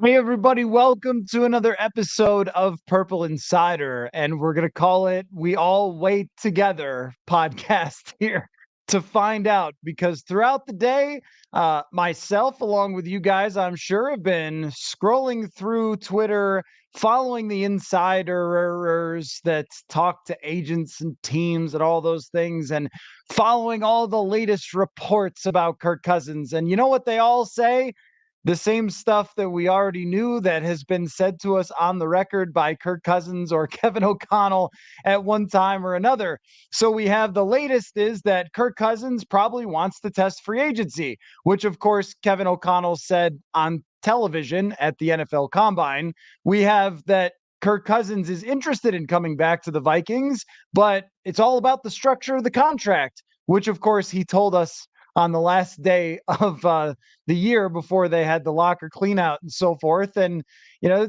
Hey, everybody, welcome to another episode of Purple Insider. And we're going to call it We All Wait Together podcast here to find out because throughout the day, myself, along with you guys, I'm sure, have been scrolling through Twitter, following the insiders that talk to agents and teams and all those things, and following all the latest reports about Kirk Cousins. And you know what they all say? The same stuff that we already knew that has been said to us on the record by Kirk Cousins or Kevin O'Connell at one time or another. So we have the latest is that Kirk Cousins probably wants to test free agency, which of course Kevin O'Connell said on television at the NFL Combine. We have that Kirk Cousins is interested in coming back to the Vikings, but it's all about the structure of the contract, which of course he told us on the last day of the year before they had the locker clean out and so forth. And,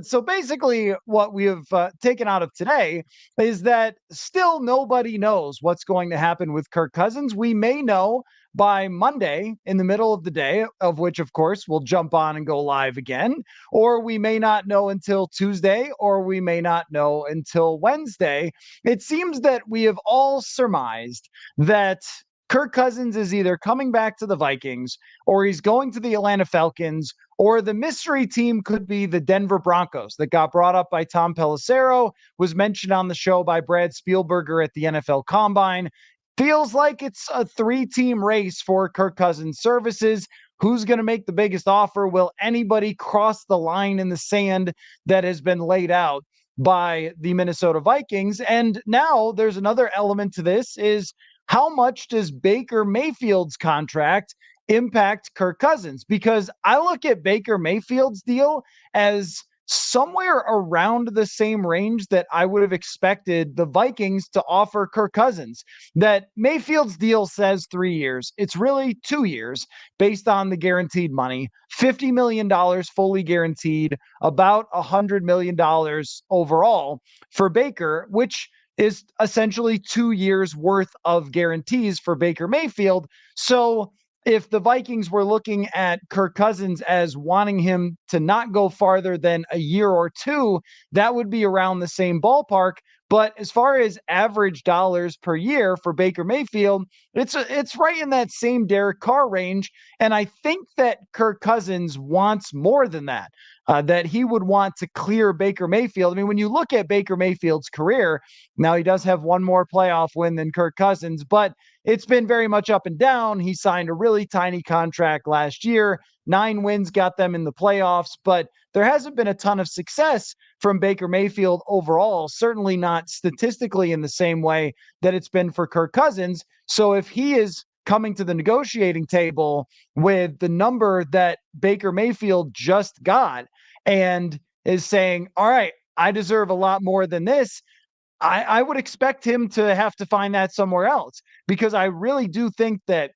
so basically what we have taken out of today is that still nobody knows what's going to happen with Kirk Cousins. We may know by Monday in the middle of the day, of which, of course, we'll jump on and go live again, or we may not know until Tuesday, or we may not know until Wednesday. It seems that we have all surmised that Kirk Cousins is either coming back to the Vikings or he's going to the Atlanta Falcons, or the mystery team could be the Denver Broncos that got brought up by Tom Pelissero, was mentioned on the show by Brad Spielberger at the NFL Combine. Feels like it's a three-team race for Kirk Cousins services. Who's going to make the biggest offer? Will anybody cross the line in the sand that has been laid out by the Minnesota Vikings? And now there's another element to this is how much does Baker Mayfield's contract impact Kirk Cousins? Because I look at Baker Mayfield's deal as somewhere around the same range that I would have expected the Vikings to offer Kirk Cousins. That Mayfield's deal says 3 years. It's really 2 years based on the guaranteed money. $50 million fully guaranteed, about $100 million overall for Baker, which is essentially 2 years worth of guarantees for Baker Mayfield. So if the Vikings were looking at Kirk Cousins as wanting him to not go farther than a year or two, that would be around the same ballpark. But as far as average dollars per year for Baker Mayfield, it's right in that same Derek Carr range. And I think that Kirk Cousins wants more than that. That he would want to clear Baker Mayfield. I mean, when you look at Baker Mayfield's career, now he does have one more playoff win than Kirk Cousins, but it's been very much up and down. He signed a really tiny contract last year. 9 wins got them in the playoffs, but there hasn't been a ton of success from Baker Mayfield overall, certainly not statistically in the same way that it's been for Kirk Cousins. So if he is coming to the negotiating table with the number that Baker Mayfield just got and is saying, all right, I deserve a lot more than this, I would expect him to have to find that somewhere else, because I really do think that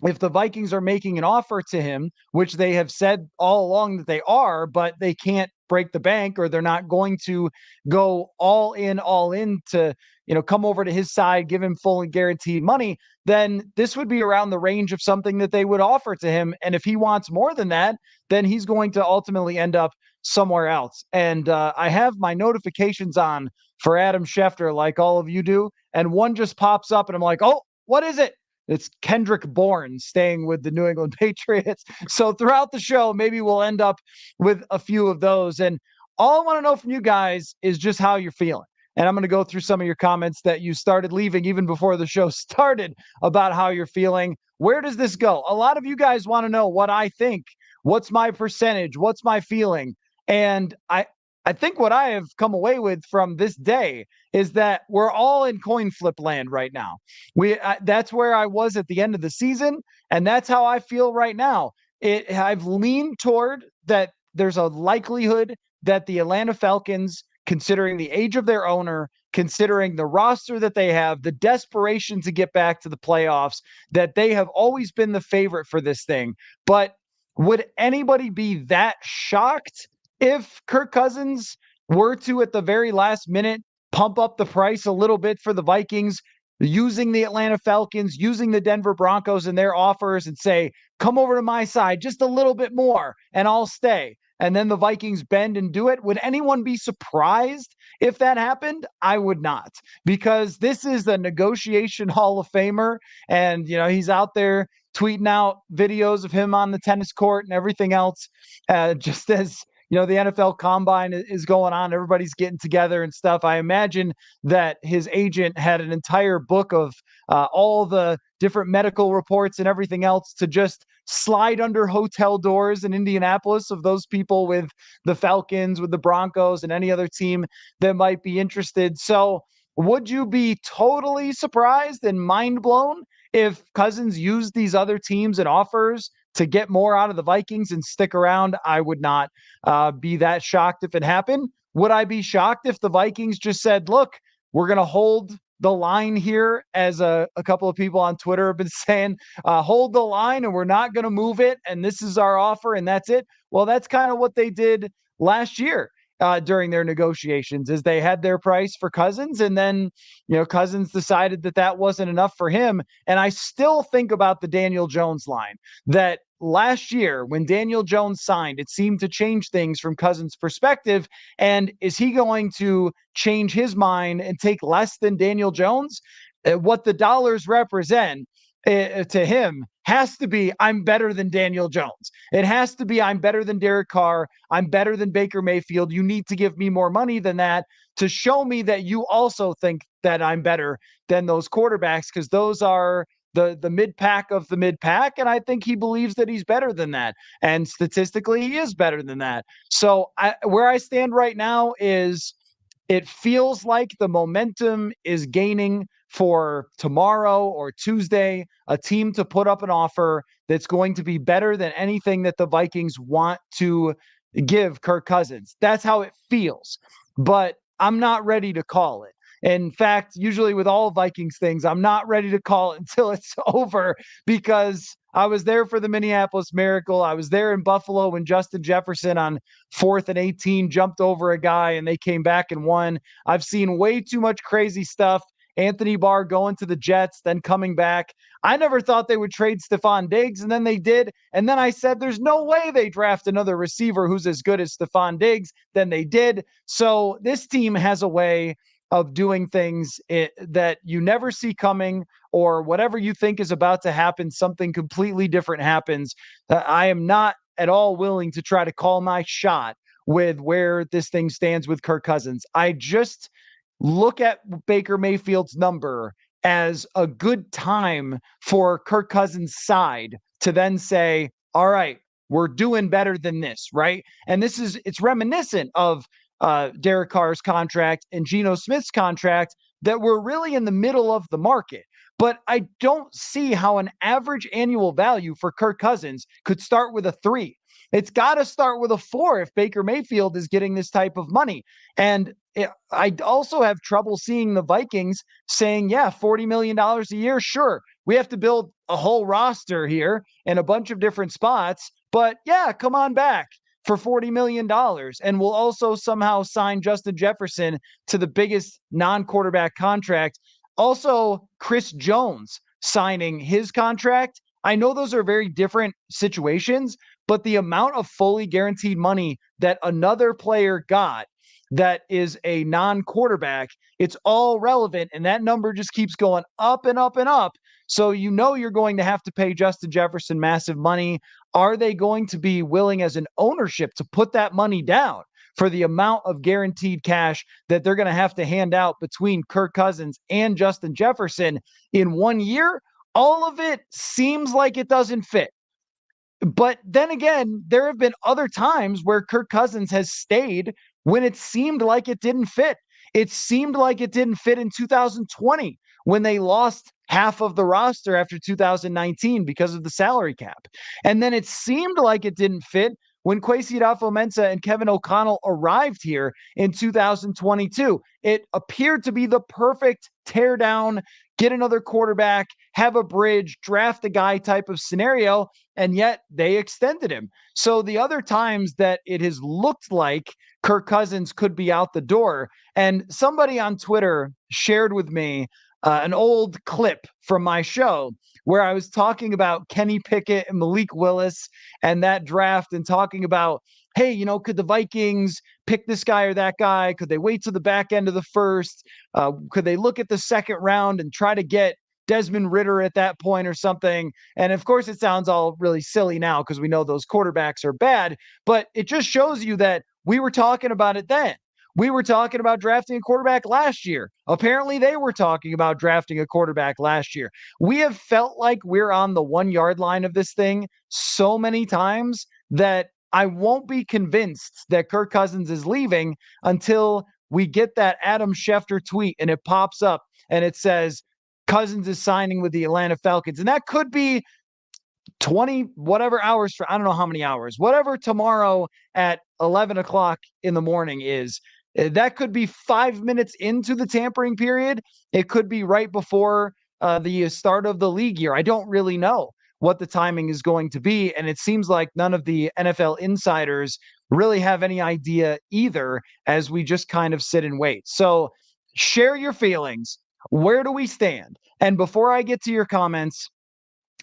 if the Vikings are making an offer to him, which they have said all along that they are, but they can't break the bank, or they're not going to go all in to, come over to his side, give him full and guaranteed money, then this would be around the range of something that they would offer to him. And if he wants more than that, then he's going to ultimately end up somewhere else. And I have my notifications on for Adam Schefter, like all of you do. And one just pops up and I'm like, oh, what is it? It's Kendrick Bourne staying with the New England Patriots. So throughout the show, maybe we'll end up with a few of those. And all I want to know from you guys is just how you're feeling. And I'm going to go through some of your comments that you started leaving even before the show started about how you're feeling. Where does this go? A lot of you guys want to know what I think. What's my percentage? What's my feeling? And I think what I have come away with from this day is that we're all in coin flip land right now. That's where I was at the end of the season, and that's how I feel right now. I've leaned toward that there's a likelihood that the Atlanta Falcons, considering the age of their owner, considering the roster that they have, the desperation to get back to the playoffs, that they have always been the favorite for this thing. But would anybody be that shocked if Kirk Cousins were to, at the very last minute, pump up the price a little bit for the Vikings, using the Atlanta Falcons, using the Denver Broncos and their offers, and say, come over to my side just a little bit more and I'll stay? and then the Vikings bend and do it. Would anyone be surprised if that happened? I would not, because this is the negotiation Hall of Famer. And, he's out there tweeting out videos of him on the tennis court and everything else, just as the NFL combine is going on. Everybody's getting together and stuff. I imagine that his agent had an entire book of all the different medical reports and everything else to just slide under hotel doors in Indianapolis of those people with the Falcons, with the Broncos, and any other team that might be interested. So would you be totally surprised and mind blown if Cousins used these other teams and offers to get more out of the Vikings and stick around? I would not be that shocked if it happened. Would I be shocked if the Vikings just said, look, we're going to hold the line here, as a couple of people on Twitter have been saying, hold the line and we're not going to move it, and this is our offer and that's it? Well, that's kind of what they did last year during their negotiations, is they had their price for Cousins, and then Cousins decided that wasn't enough for him. And I still think about the Daniel Jones line, that last year when Daniel Jones signed, it seemed to change things from Cousins' perspective. And is he going to change his mind and take less than Daniel Jones? What the dollars represent to him has to be, I'm better than Daniel Jones. It has to be, I'm better than Derek Carr. I'm better than Baker Mayfield. You need to give me more money than that to show me that you also think that I'm better than those quarterbacks, because those are the mid-pack of the mid-pack, and I think he believes that he's better than that. And statistically, he is better than that. So where I stand right now is, it feels like the momentum is gaining for tomorrow or Tuesday, a team to put up an offer that's going to be better than anything that the Vikings want to give Kirk Cousins. That's how it feels. But I'm not ready to call it. In fact, usually with all Vikings things, I'm not ready to call it until it's over, because I was there for the Minneapolis Miracle. I was there in Buffalo when Justin Jefferson on 4th and 18 jumped over a guy and they came back and won. I've seen way too much crazy stuff. Anthony Barr going to the Jets, then coming back. I never thought they would trade Stephon Diggs, and then they did. And then I said, there's no way they draft another receiver who's as good as Stephon Diggs. Then they did. So this team has a way of doing things that you never see coming, or whatever you think is about to happen, something completely different happens. I am not at all willing to try to call my shot with where this thing stands with Kirk Cousins. I just look at Baker Mayfield's number as a good time for Kirk Cousins' side to then say, all right, we're doing better than this, right? And it's reminiscent of Derek Carr's contract and Geno Smith's contract, that we're really in the middle of the market. But I don't see how an average annual value for Kirk Cousins could start with a 3. It's got to start with a 4 if Baker Mayfield is getting this type of money. And I also have trouble seeing the Vikings saying, yeah, $40 million a year. Sure, we have to build a whole roster here in a bunch of different spots, but yeah, come on back for $40 million. And we'll also somehow sign Justin Jefferson to the biggest non-quarterback contract. Also, Chris Jones signing his contract. I know those are very different situations, but the amount of fully guaranteed money that another player got that is a non-quarterback, it's all relevant. And that number just keeps going up and up and up. So you're going to have to pay Justin Jefferson massive money. Are they going to be willing as an ownership to put that money down for the amount of guaranteed cash that they're going to have to hand out between Kirk Cousins and Justin Jefferson in 1 year? All of it seems like it doesn't fit. But then again, there have been other times where Kirk Cousins has stayed when it seemed like it didn't fit. It seemed like it didn't fit in 2020 when they lost half of the roster after 2019 because of the salary cap. And then it seemed like it didn't fit when Kwesi Adofo-Mensah and Kevin O'Connell arrived here in 2022. It appeared to be the perfect tear down, get another quarterback, have a bridge, draft a guy type of scenario, and yet they extended him. So the other times that it has looked like Kirk Cousins could be out the door, and somebody on Twitter shared with me an old clip from my show where I was talking about Kenny Pickett and Malik Willis and that draft, and talking about hey, could the Vikings pick this guy or that guy? Could they wait to the back end of the first? Could they look at the second round and try to get Desmond Ridder at that point or something? And of course, it sounds all really silly now because we know those quarterbacks are bad, but it just shows you that we were talking about it then. We were talking about drafting a quarterback last year. Apparently, they were talking about drafting a quarterback last year. We have felt like we're on the 1 yard line of this thing so many times that I won't be convinced that Kirk Cousins is leaving until we get that Adam Schefter tweet and it pops up and it says Cousins is signing with the Atlanta Falcons. And that could be 20 whatever hours for, I don't know how many hours, whatever tomorrow at 11 o'clock in the morning is. That could be 5 minutes into the tampering period. It could be right before the start of the league year. I don't really know what the timing is going to be. And it seems like none of the NFL insiders really have any idea either, as we just kind of sit and wait. So share your feelings. Where do we stand? And before I get to your comments,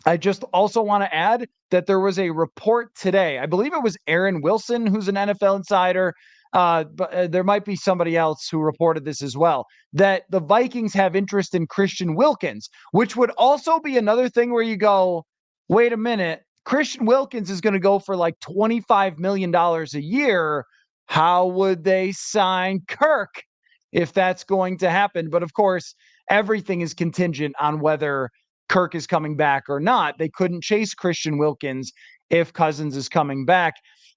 I just also want to add that there was a report today. I believe it was Aaron Wilson, who's an NFL insider, but there might be somebody else who reported this as well, that the Vikings have interest in Christian Wilkins, which would also be another thing where you go, wait a minute, Christian Wilkins is going to go for like $25 million a year. How would they sign Kirk if that's going to happen? But of course, everything is contingent on whether Kirk is coming back or not. They couldn't chase Christian Wilkins if Cousins is coming back.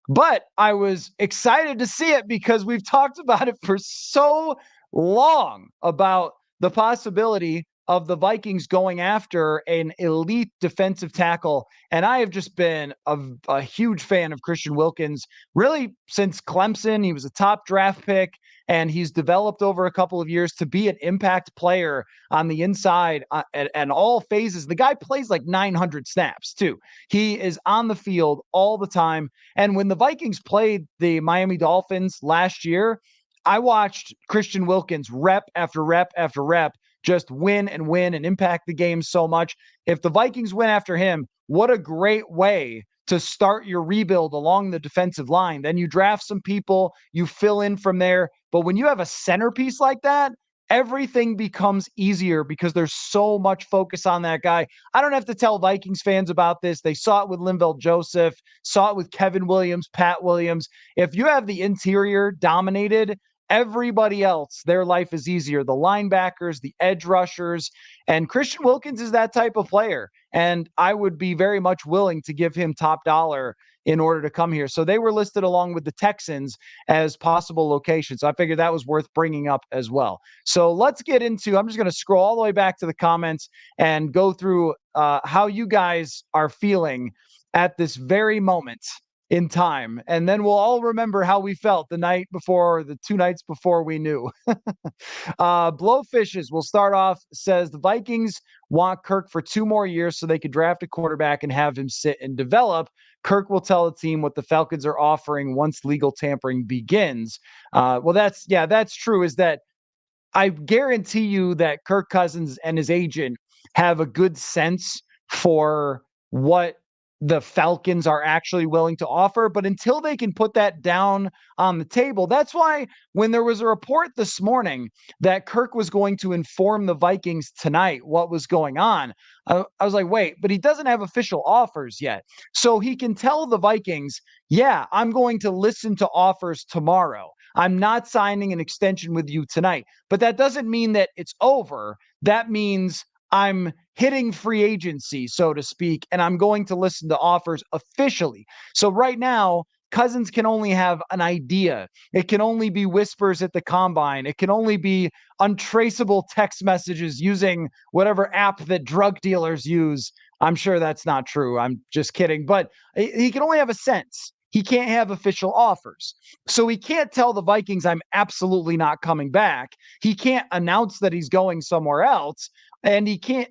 But I was excited to see it because we've talked about it for so long about the possibility of the Vikings going after an elite defensive tackle. And I have just been a huge fan of Christian Wilkins really since Clemson. He was a top draft pick, and he's developed over a couple of years to be an impact player on the inside and all phases. The guy plays like 900 snaps too. He is on the field all the time. And when the Vikings played the Miami Dolphins last year, I watched Christian Wilkins rep after rep after rep just win and impact the game so much. If the Vikings went after him, what a great way to start your rebuild along the defensive line. Then you draft some people, you fill in from there. But when you have a centerpiece like that, everything becomes easier because there's so much focus on that guy. I don't have to tell Vikings fans about this. They saw it with Linval Joseph, saw it with Kevin Williams, Pat Williams. If you have the interior dominated, everybody else, their life is easier. The linebackers, the edge rushers, and Christian Wilkins is that type of player. And I would be very much willing to give him top dollar in order to come here. So they were listed along with the Texans as possible locations. So I figured that was worth bringing up as well. So let's get into, I'm just going to scroll all the way back to the comments and go through how you guys are feeling at this very moment in time. And then we'll all remember how we felt the night before, or the 2 nights before we knew. Blowfishes will start off, says the Vikings want Kirk for 2 more years so they could draft a quarterback and have him sit and develop. Kirk will tell the team what the Falcons are offering once legal tampering begins. Well, that's true, is that I guarantee you that Kirk Cousins and his agent have a good sense for what the Falcons are actually willing to offer. But until they can put that down on the table, that's why when there was a report this morning that Kirk was going to inform the Vikings tonight what was going on, I was like, wait, but he doesn't have official offers yet. So he can tell the Vikings, yeah, I'm going to listen to offers tomorrow. I'm not signing an extension with you tonight. But that doesn't mean that it's over. That means I'm hitting free agency, so to speak, and I'm going to listen to offers officially. So right now, Cousins can only have an idea. It can only be whispers at the combine. It can only be untraceable text messages using whatever app that drug dealers use. I'm sure that's not true. I'm just kidding. But he can only have a sense. He can't have official offers. So he can't tell the Vikings, I'm absolutely not coming back. He can't announce that he's going somewhere else. And he can't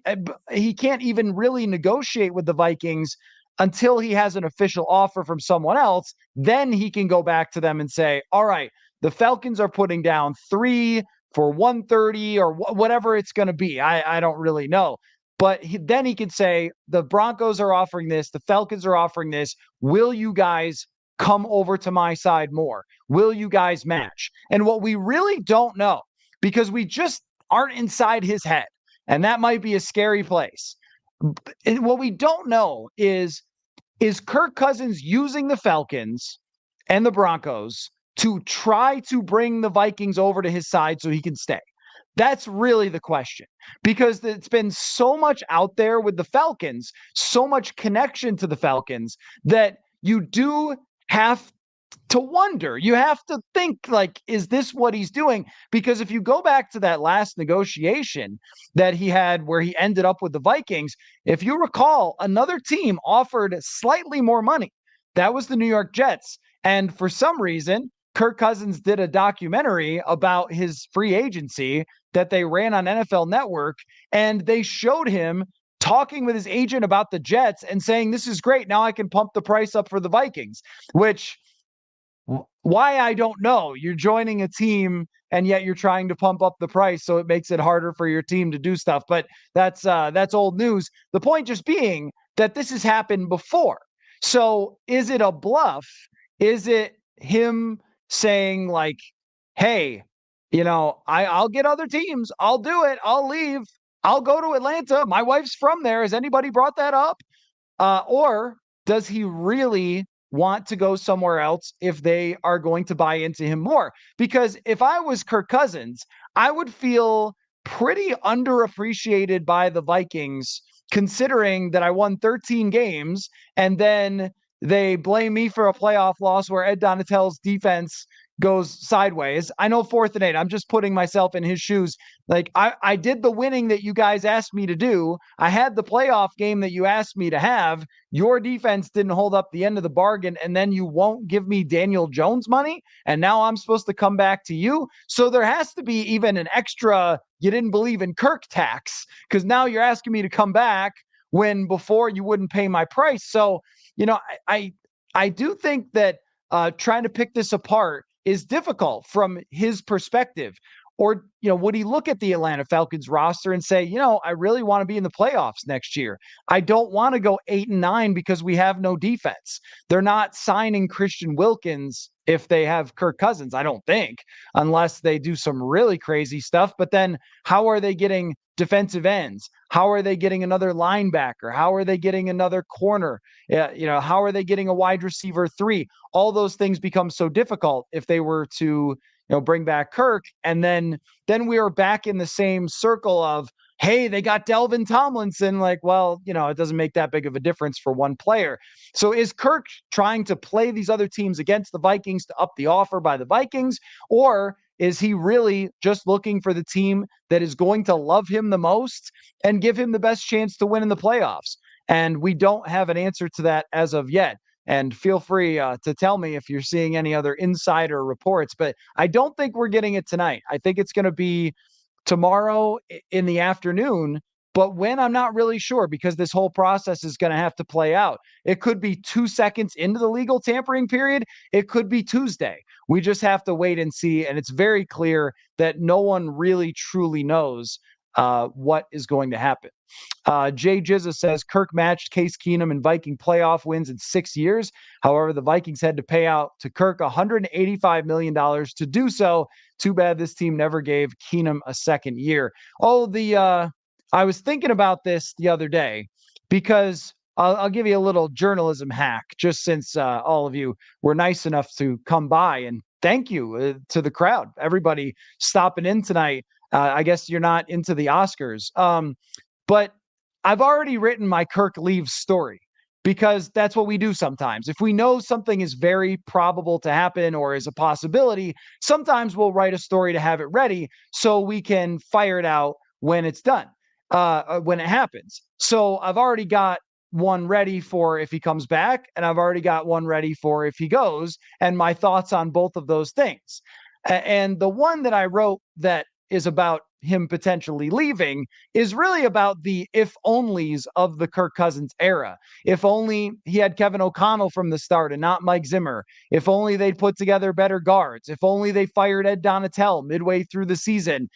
even really negotiate with the Vikings until he has an official offer from someone else. Then he can go back to them and say, all right, the Falcons are putting down 3 for 130 or whatever it's going to be. I don't really know. But then he can say, the Broncos are offering this, the Falcons are offering this. Will you guys come over to my side more? Will you guys match? And what we really don't know, because we just aren't inside his head, and that might be a scary place. And what we don't know is Kirk Cousins using the Falcons and the Broncos to try to bring the Vikings over to his side so he can stay? That's really the question, because it's been so much out there with the Falcons, so much connection to the Falcons, that you do have to wonder. You have to think, like, is this what he's doing? Because if you go back to that last negotiation that he had where he ended up with the Vikings, if you recall, another team offered slightly more money. That was the New York Jets. And for some reason, Kirk Cousins did a documentary about his free agency that they ran on NFL Network, and they showed him talking with his agent about the Jets and saying, "This is great. Now I can pump the price up for the Vikings," which, why, I don't know. You're joining a team and yet you're trying to pump up the price, so it makes it harder for your team to do stuff. But that's old news. The point just being that this has happened before. So is it a bluff? Is it him saying, like, "Hey, I'll get other teams. I'll do it. I'll leave. I'll go to Atlanta. My wife's from there. Has anybody brought that up?" Or does he really want to go somewhere else if they are going to buy into him more? Because if I was Kirk Cousins, I would feel pretty underappreciated by the Vikings, considering that I won 13 games and then they blame me for a playoff loss where Ed Donatell's defense goes sideways. I know 4th and 8. I'm just putting myself in his shoes. Like, I did the winning that you guys asked me to do. I had the playoff game that you asked me to have. Your defense didn't hold up the end of the bargain, and then you won't give me Daniel Jones money, and now I'm supposed to come back to you. So there has to be even an extra "you didn't believe in Kirk" tax, because now you're asking me to come back when before you wouldn't pay my price. So, I do think that trying to pick this apart is difficult from his perspective. Or, would he look at the Atlanta Falcons roster and say, "I really want to be in the playoffs next year. I don't want to go 8-9 because we have no defense." They're not signing Christian Wilkins if they have Kirk Cousins, I don't think, unless they do some really crazy stuff. But then how are they getting defensive ends? How are they getting another linebacker? How are they getting another corner? How are they getting a wide receiver 3? All those things become so difficult if they were to bring back Kirk. And then we are back in the same circle of, hey, they got Delvin Tomlinson. Like, well, it doesn't make that big of a difference for one player. So is Kirk trying to play these other teams against the Vikings to up the offer by the Vikings? Or is he really just looking for the team that is going to love him the most and give him the best chance to win in the playoffs? And we don't have an answer to that as of yet. And feel free to tell me if you're seeing any other insider reports. But I don't think we're getting it tonight. I think it's going to be tomorrow in the afternoon. But when, I'm not really sure, because this whole process is going to have to play out. It could be 2 seconds into the legal tampering period. It could be Tuesday. We just have to wait and see. And it's very clear that no one really truly knows what is going to happen. Jay Jizza says Kirk matched Case Keenum in Viking playoff wins in 6 years. However, the Vikings had to pay out to Kirk $185 million to do so. Too bad this team never gave Keenum a second year. I was thinking about this the other day, because I'll give you a little journalism hack, just since all of you were nice enough to come by, and thank you to the crowd, everybody stopping in tonight. I guess you're not into the Oscars. But I've already written my Kirk leaves story, because that's what we do sometimes. If we know something is very probable to happen or is a possibility, sometimes we'll write a story to have it ready so we can fire it out when it's done, when it happens. So I've already got one ready for if he comes back, and I've already got one ready for if he goes, and my thoughts on both of those things. And the one that I wrote that is about him potentially leaving is really about the if onlys of the Kirk Cousins era. If only he had Kevin O'Connell from the start and not Mike Zimmer. If only they'd put together better guards. If only they fired Ed Donatell midway through the season.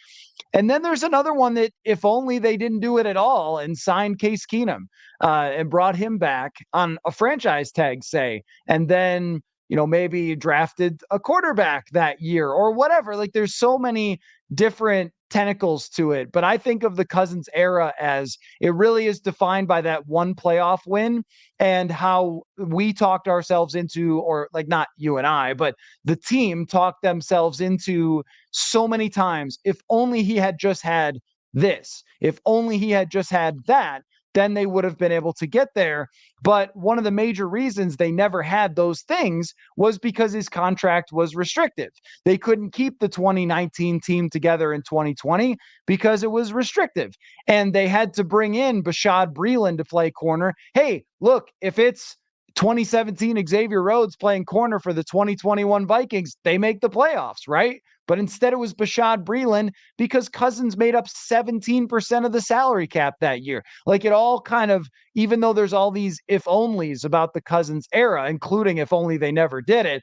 And then there's another one that if only they didn't do it at all and signed Case Keenum and brought him back on a franchise tag, say, and then maybe drafted a quarterback that year or whatever. Like there's so many different tentacles to it. But I think of the Cousins era as it really is defined by that one playoff win and how we talked ourselves into, or like not you and I, but the team talked themselves into so many times. If only he had just had this, if only he had just had that, then they would have been able to get there. But one of the major reasons they never had those things was because his contract was restrictive. They couldn't keep the 2019 team together in 2020 because it was restrictive. And they had to bring in Bashaud Breeland to play corner. Hey, look, if it's 2017 Xavier Rhodes playing corner for the 2021 Vikings, they make the playoffs, right? But instead it was Bashaud Breeland because Cousins made up 17% of the salary cap that year. Like it all kind of, even though there's all these if onlys about the Cousins era, including if only they never did it,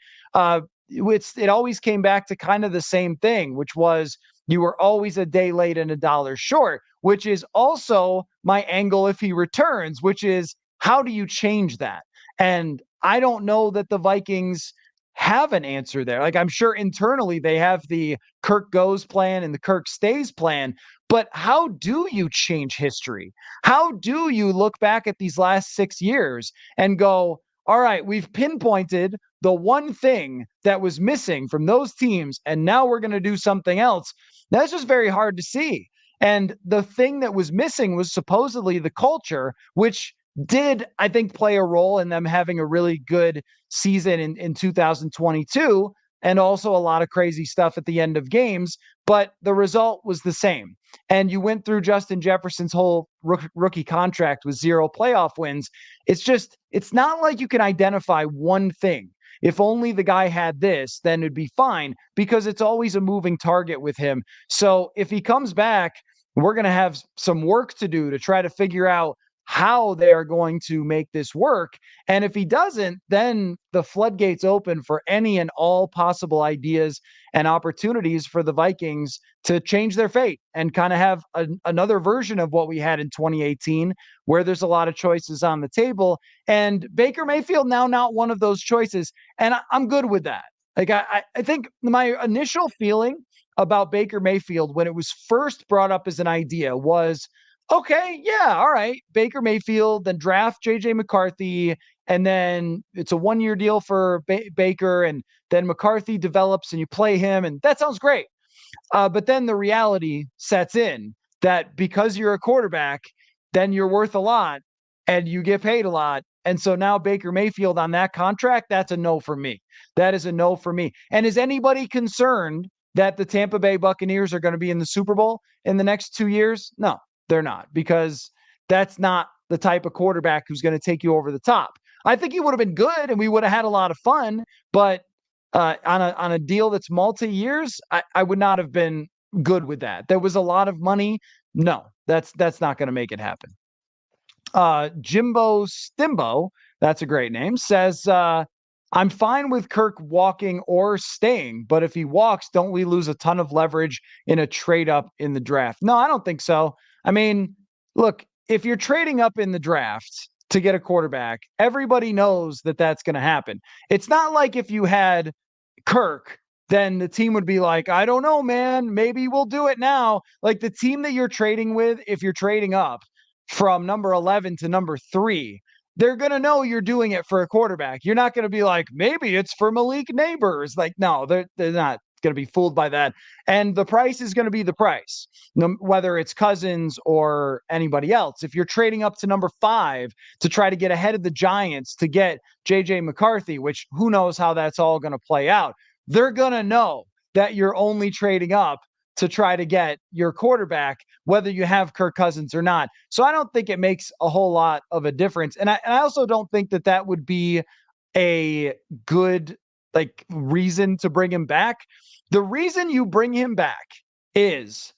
it always came back to kind of the same thing, which was you were always a day late and a dollar short, which is also my angle if he returns, which is how do you change that? And I don't know that the Vikings have an answer there. Like I'm sure internally they have the Kirk goes plan and the Kirk stays plan, but how do you change history? How do you look back at these last 6 years and go, all right, we've pinpointed the one thing that was missing from those teams, and now we're going to do something else? That's just very hard to see. And the thing that was missing was supposedly the culture, which did, I think, play a role in them having a really good season in 2022 and also a lot of crazy stuff at the end of games. But the result was the same. And you went through Justin Jefferson's whole rookie contract with 0 playoff wins. It's not like you can identify one thing. If only the guy had this, then it'd be fine because it's always a moving target with him. So if he comes back, we're going to have some work to do to try to figure out how they are going to make this work. And if he doesn't, then the floodgates open for any and all possible ideas and opportunities for the Vikings to change their fate and kind of have another version of what we had in 2018, where there's a lot of choices on the table. And Baker Mayfield now not one of those choices. And I'm good with that. Like I think my initial feeling about Baker Mayfield when it was first brought up as an idea was, okay, yeah, all right, Baker Mayfield, then draft JJ McCarthy, and then it's a 1-year deal for Baker, and then McCarthy develops and you play him, and that sounds great. But then the reality sets in that because you're a quarterback, then you're worth a lot and you get paid a lot. And so now Baker Mayfield on that contract, that's a no for me. That is a no for me. And is anybody concerned that the Tampa Bay Buccaneers are going to be in the Super Bowl in the next 2 years? No, they're not, because that's not the type of quarterback who's going to take you over the top. I think he would have been good and we would have had a lot of fun, but on a deal that's multi-years, I would not have been good with that. There was a lot of money. No, that's not going to make it happen. Jimbo Stimbo, that's a great name, says, I'm fine with Kirk walking or staying, but if he walks, don't we lose a ton of leverage in a trade up in the draft? No, I don't think so. I mean, look, if you're trading up in the draft to get a quarterback, everybody knows that that's going to happen. It's not like if you had Kirk, then the team would be like, I don't know, man, maybe we'll do it now. Like the team that you're trading with, if you're trading up from number 11 to number 3, they're going to know you're doing it for a quarterback. You're not going to be like, maybe it's for Malik Neighbors. Like, no, they're not going to be fooled by that. And the price is going to be the price, whether it's Cousins or anybody else. If you're trading up to number 5 to try to get ahead of the Giants to get JJ McCarthy, which who knows how that's all going to play out, they're going to know that you're only trading up to try to get your quarterback, whether you have Kirk Cousins or not. So I don't think it makes a whole lot of a difference. And I also don't think that that would be a good reason to bring him back. The reason you bring him back is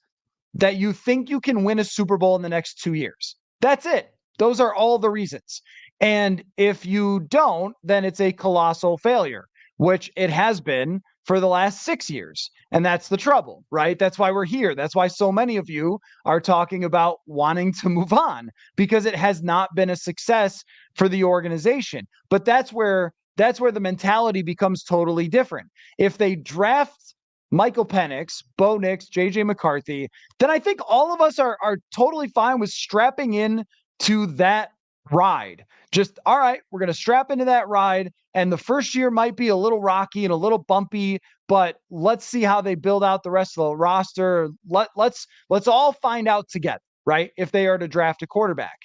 that you think you can win a Super Bowl in the next 2 years. That's it. Those are all the reasons. And if you don't, then it's a colossal failure, which it has been for the last 6 years. And that's the trouble, right? That's why we're here. That's why so many of you are talking about wanting to move on, because it has not been a success for the organization. But that's where that's where the mentality becomes totally different. If they draft Michael Penix, Bo Nix, JJ McCarthy, then I think all of us are totally fine with strapping in to that ride. Just, all right, we're going to strap into that ride. And the first year might be a little rocky and a little bumpy, but let's see how they build out the rest of the roster. Let's all find out together, right? If they are to draft a quarterback.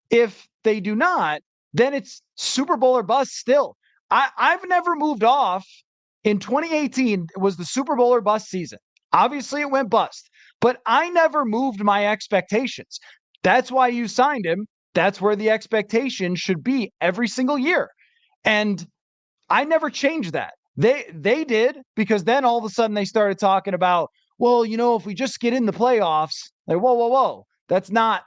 If they do not, then it's Super Bowl or bust still. I've never moved off. In 2018, it was the Super Bowl or bust season. Obviously, it went bust, but I never moved my expectations. That's why you signed him. That's where the expectation should be every single year. And I never changed that. They did, because then all of a sudden they started talking about, well, if we just get in the playoffs, like, whoa. That's not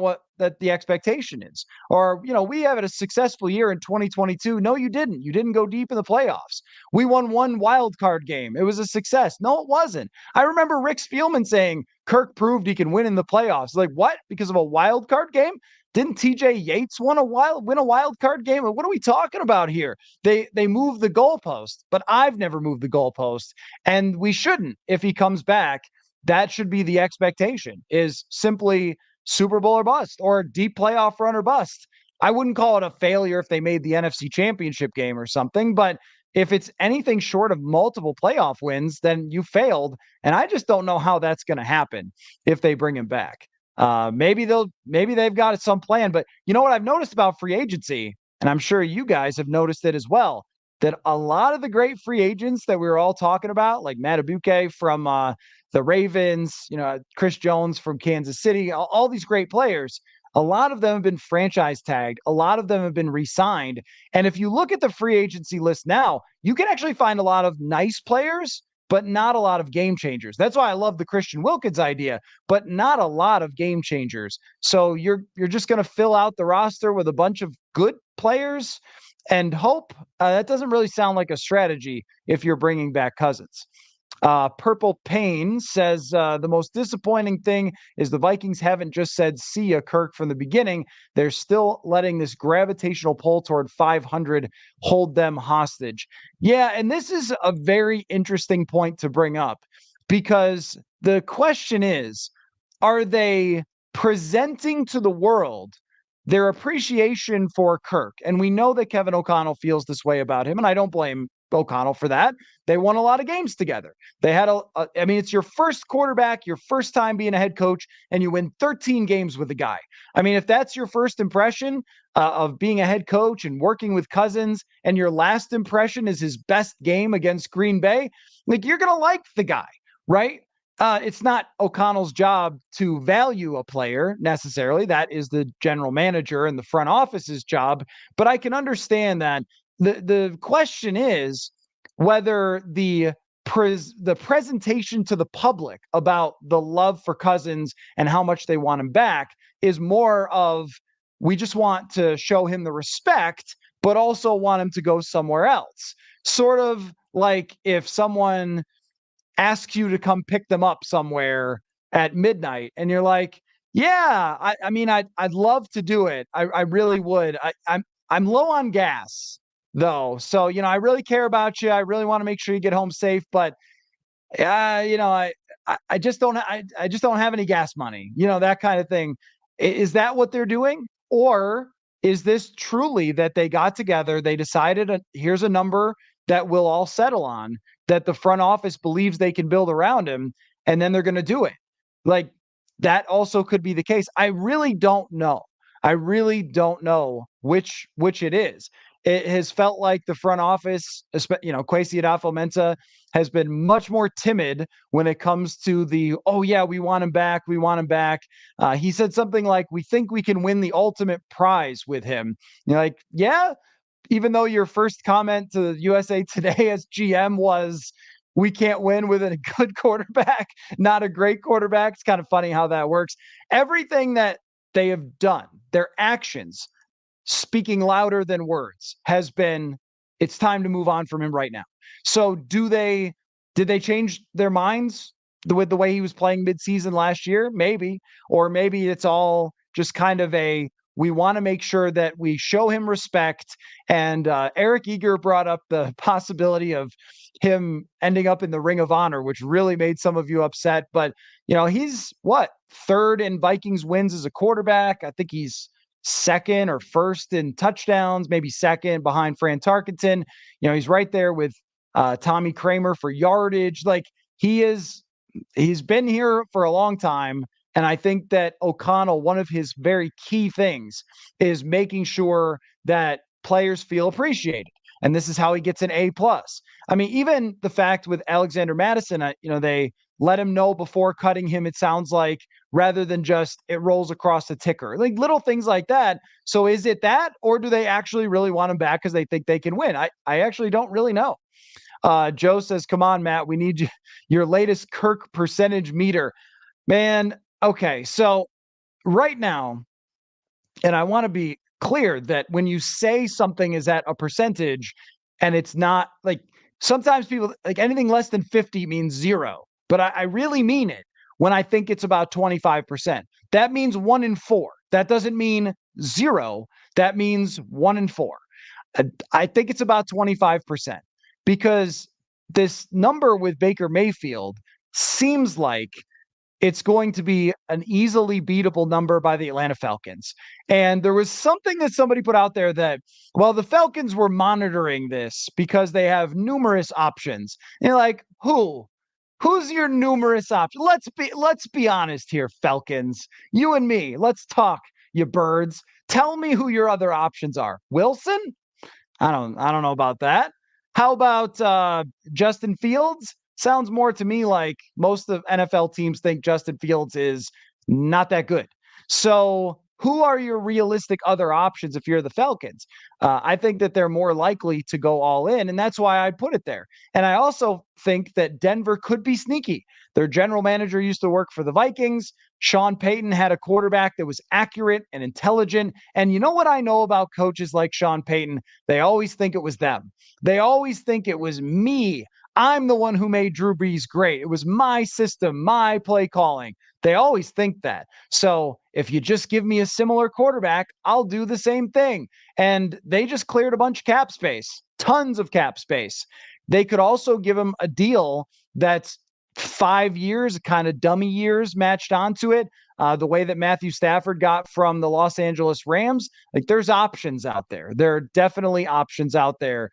what that the expectation is. Or, we had a successful year in 2022. No, you didn't. You didn't go deep in the playoffs. We won one wild card game. It was a success. No, it wasn't. I remember Rick Spielman saying Kirk proved he can win in the playoffs. Like, what? Because of a wild card game? Didn't TJ Yates win a wild card game? What are we talking about here? They moved the goalpost, but I've never moved the goalpost, and we shouldn't. If he comes back, that should be the expectation, is simply Super Bowl or bust, or deep playoff run or bust. I wouldn't call it a failure if they made the NFC Championship game or something, but if it's anything short of multiple playoff wins, then you failed. And I just don't know how that's going to happen if they bring him back. Maybe they've got some plan, but you know what I've noticed about free agency, and I'm sure you guys have noticed it as well, that a lot of the great free agents that we were all talking about, like Madubuike from the Ravens, Chris Jones from Kansas City, all these great players, a lot of them have been franchise tagged. A lot of them have been re-signed. And if you look at the free agency list now, you can actually find a lot of nice players, but not a lot of game changers. That's why I love the Christian Wilkins idea, but not a lot of game changers. So you're just going to fill out the roster with a bunch of good players and hope. That doesn't really sound like a strategy if you're bringing back Cousins. Purple Pain says the most disappointing thing is the Vikings haven't just said see ya Kirk from the beginning. They're still letting this gravitational pull toward 500 hold them hostage. Yeah, and this is a very interesting point to bring up, because the question is, are they presenting to the world their appreciation for Kirk? And we know that Kevin O'Connell feels this way about him, and I don't blame O'Connell for that. They won a lot of games together. They had it's your first quarterback, your first time being a head coach, and you win 13 games with the guy. I mean, if that's your first impression of being a head coach and working with Cousins, and your last impression is his best game against Green Bay, like, you're going to like the guy, right? It's not O'Connell's job to value a player necessarily. That is the general manager and the front office's job. But I can understand that the question is whether the presentation to the public about the love for Cousins and how much they want him back is more of, we just want to show him the respect, but also want him to go somewhere else. Sort of like if someone asks you to come pick them up somewhere at midnight and you're like, yeah, I mean, I'd love to do it. I really would. I'm low on gas though. So, I really care about you. I really want to make sure you get home safe, but I just don't have any gas money, that kind of thing. Is that what they're doing? Or is this truly that they got together, they decided here's a number that we'll all settle on, that the front office believes they can build around him, and then they're going to do it? Like, that also could be the case. I really don't know. I really don't know which it is. It has felt like the front office, Kwesi Adofo-Mensah, has been much more timid when it comes to oh yeah, we want him back. We want him back. He said something like, we think we can win the ultimate prize with him. You're like, yeah, even though your first comment to USA Today as GM was, we can't win with a good quarterback, not a great quarterback. It's kind of funny how that works. Everything that they have done, their actions, speaking louder than words, has been, it's time to move on from him right now. So did they change their minds with the way he was playing midseason last year? Maybe. Or maybe it's all just kind of a, We want to make sure that we show him respect. And Eric Eager brought up the possibility of him ending up in the Ring of Honor, which really made some of you upset. But, he's third in Vikings wins as a quarterback. I think he's second or first in touchdowns, maybe second behind Fran Tarkenton. He's right there with Tommy Kramer for yardage. Like he's been here for a long time. And I think that O'Connell, one of his very key things is making sure that players feel appreciated. And this is how he gets an A+. I mean, even the fact with Alexander Madison, they let him know before cutting him, it sounds like, rather than just it rolls across the ticker, like little things like that. So is it that, or do they actually really want him back because they think they can win? I actually don't really know. Joe says, come on, Matt, we need your latest Kirk percentage meter. Man, okay, so right now, and I want to be clear that when you say something is at a percentage and it's not like sometimes people like anything less than 50 means zero, but I really mean it when I think it's about 25%. That means 1 in 4. That doesn't mean zero. That means 1 in 4. I think it's about 25% because this number with Baker Mayfield seems like it's going to be an easily beatable number by the Atlanta Falcons. And there was something that somebody put out there that, well, the Falcons were monitoring this because they have numerous options. And you're like, who's your numerous option? Let's be honest here, Falcons. You and me, let's talk, you birds. Tell me who your other options are. Wilson? I don't know about that. How about Justin Fields? Sounds more to me like most of NFL teams think Justin Fields is not that good. So who are your realistic other options if you're the Falcons? I think that they're more likely to go all in, and that's why I put it there. And I also think that Denver could be sneaky. Their general manager used to work for the Vikings. Sean Payton had a quarterback that was accurate and intelligent. And you know what I know about coaches like Sean Payton? They always think it was them. They always think it was me. I'm the one who made Drew Brees great. It was my system, my play calling. They always think that. So if you just give me a similar quarterback, I'll do the same thing. And they just cleared a bunch of cap space, tons of cap space. They could also give him a deal that's 5 years, kind of dummy years matched onto it. The way that Matthew Stafford got from the Los Angeles Rams, like there's options out there. There are definitely options out there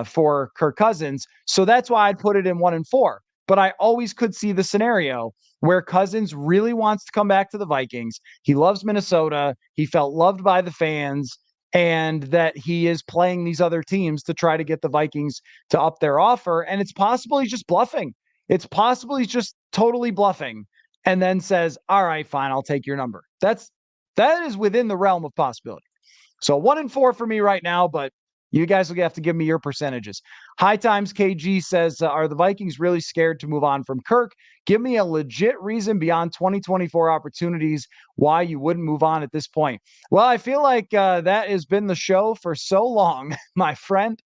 for Kirk Cousins. So that's why I'd put it in 1 and 4. But I always could see the scenario where Cousins really wants to come back to the Vikings. He loves Minnesota. He felt loved by the fans, and that he is playing these other teams to try to get the Vikings to up their offer. And it's possible he's just bluffing. It's possible he's just totally bluffing and then says, all right, fine, I'll take your number. That is within the realm of possibility. So 1 and 4 for me right now, but you guys will have to give me your percentages. High Times KG says, are the Vikings really scared to move on from Kirk? Give me a legit reason beyond 2024 opportunities why you wouldn't move on at this point. Well, I feel like that has been the show for so long, my friend,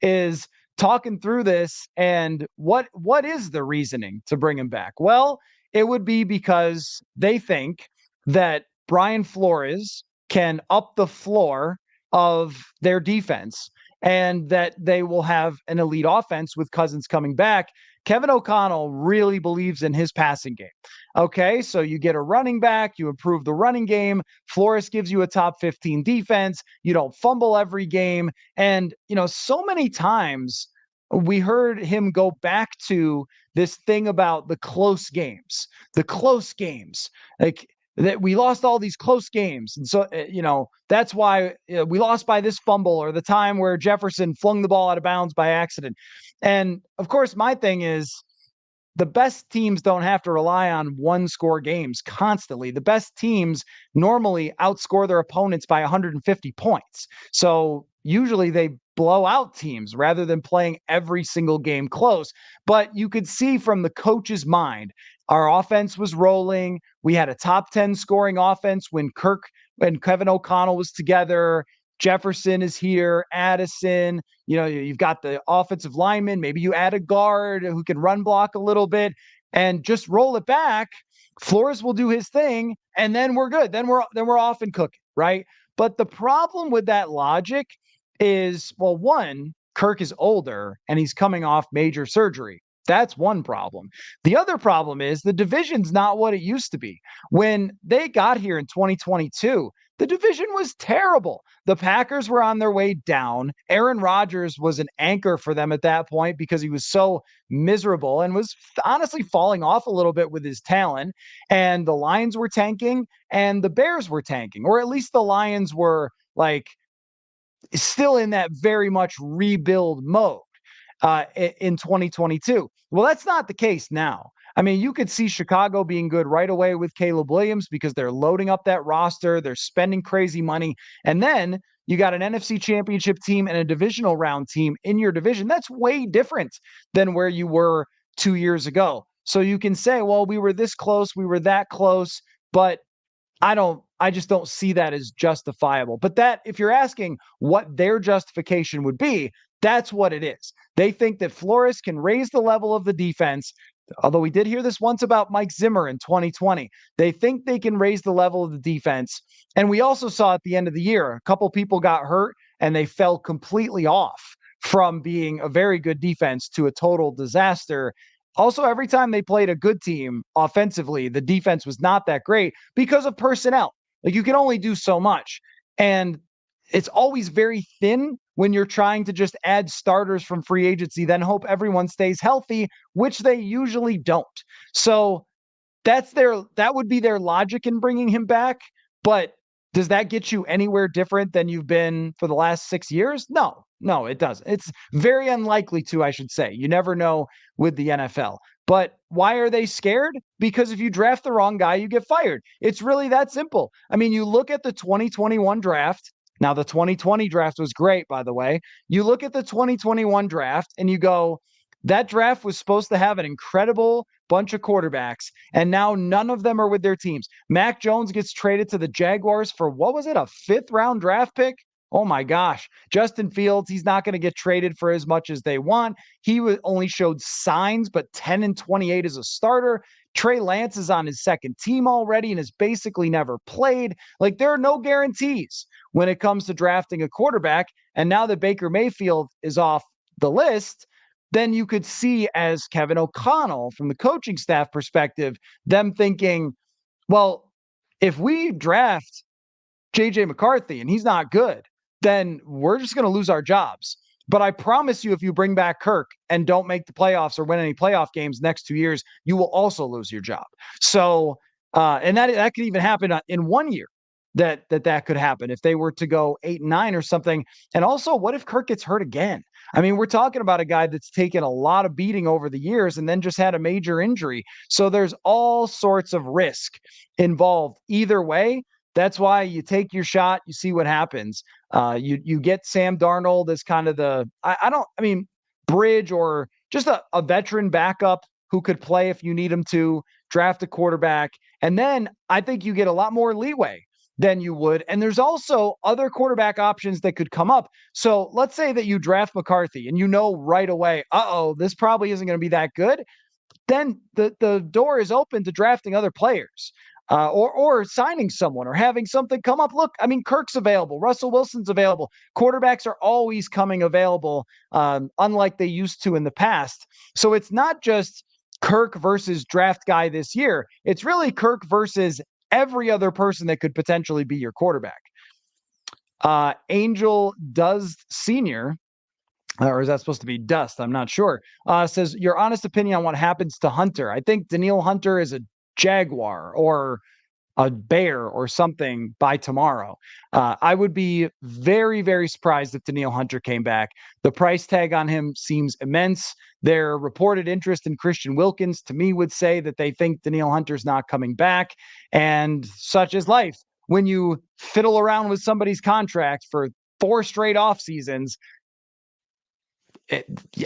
is talking through this. And what is the reasoning to bring him back? Well, it would be because they think that Brian Flores can up the floor of their defense and that they will have an elite offense with Cousins coming back. Kevin O'Connell really believes in his passing game. Okay, so you get a running back, you improve the running game. Flores gives you a top 15 defense. You don't fumble every game. And, so many times we heard him go back to this thing about the close games, like that we lost all these close games. And so, that's why we lost by this fumble or the time where Jefferson flung the ball out of bounds by accident. And of course, my thing is the best teams don't have to rely on one score games constantly. The best teams normally outscore their opponents by 150 points. So usually they blow out teams rather than playing every single game close. But you could see from the coach's mind, our offense was rolling. We had a top 10 scoring offense when Kirk and Kevin O'Connell was together. Jefferson is here, Addison, you've got the offensive lineman. Maybe you add a guard who can run block a little bit and just roll it back. Flores will do his thing, and then we're good. Then we're off and cooking, right? But the problem with that logic is, well, one, Kirk is older and he's coming off major surgery. That's one problem. The other problem is the division's not what it used to be. When they got here in 2022, the division was terrible. The Packers were on their way down. Aaron Rodgers was an anchor for them at that point because he was so miserable and was honestly falling off a little bit with his talent. And the Lions were tanking and the Bears were tanking, or at least the Lions were like still in that very much rebuild mode in 2022. Well, that's not the case now. I mean, you could see Chicago being good right away with Caleb Williams because they're loading up that roster. They're spending crazy money. And then you got an NFC championship team and a divisional round team in your division. That's way different than where you were 2 years ago. So you can say, well, we were this close, we were that close, but I just don't see that as justifiable. But that, if you're asking what their justification would be, that's what it is. They think that Flores can raise the level of the defense. Although we did hear this once about Mike Zimmer in 2020, they think they can raise the level of the defense. And we also saw at the end of the year, a couple people got hurt and they fell completely off from being a very good defense to a total disaster. Also, every time they played a good team offensively, the defense was not that great because of personnel. Like, you can only do so much. And it's always very thin when you're trying to just add starters from free agency, then hope everyone stays healthy, which they usually don't. So that would be their logic in bringing him back. But does that get you anywhere different than you've been for the last 6 years? No, it doesn't. It's very unlikely to, I should say. You never know with the NFL. But why are they scared? Because if you draft the wrong guy, you get fired. It's really that simple. I mean, you look at the 2021 draft. Now, the 2020 draft was great, by the way. You look at the 2021 draft and you go, that draft was supposed to have an incredible bunch of quarterbacks, and now none of them are with their teams. Mac Jones gets traded to the Jaguars for, what was it, a 5th-round draft pick? Oh my gosh. Justin Fields, he's not going to get traded for as much as they want. He only showed signs, but 10-28 as a starter. Trey Lance is on his second team already and has basically never played. Like, there are no guarantees when it comes to drafting a quarterback. And now that Baker Mayfield is off the list, then you could see, as Kevin O'Connell from the coaching staff perspective, them thinking, well, if we draft JJ McCarthy and he's not good, then we're just going to lose our jobs. But I promise you, if you bring back Kirk and don't make the playoffs or win any playoff games next 2 years, you will also lose your job. So, and that could even happen in 1 year. That could happen if they were to go 8-9 or something. And also, what if Kirk gets hurt again? I mean, we're talking about a guy that's taken a lot of beating over the years and then just had a major injury. So there's all sorts of risk involved either way. That's why you take your shot, you see what happens. You get Sam Darnold as kind of Bridge, or just a veteran backup who could play if you need him to, draft a quarterback. And then I think you get a lot more leeway than you would. And there's also other quarterback options that could come up. So let's say that you draft McCarthy and you know right away, this probably isn't going to be that good. Then the door is open to drafting other players. Or signing someone or having something come up. Look, I mean, Kirk's available. Russell Wilson's available. Quarterbacks are always coming available, unlike they used to in the past. So it's not just Kirk versus draft guy this year. It's really Kirk versus every other person that could potentially be your quarterback. Angel Does Sr., or is that supposed to be Dust? I'm not sure. Says, your honest opinion on what happens to Hunter. I think Danielle Hunter is a Jaguar or a Bear or something by tomorrow. I would be very, very surprised if Danielle Hunter came back. The price tag on him seems immense. Their reported interest in Christian Wilkins, to me, would say that they think Danielle Hunter's not coming back. And such is life. When you fiddle around with somebody's contract for 4 straight off seasons,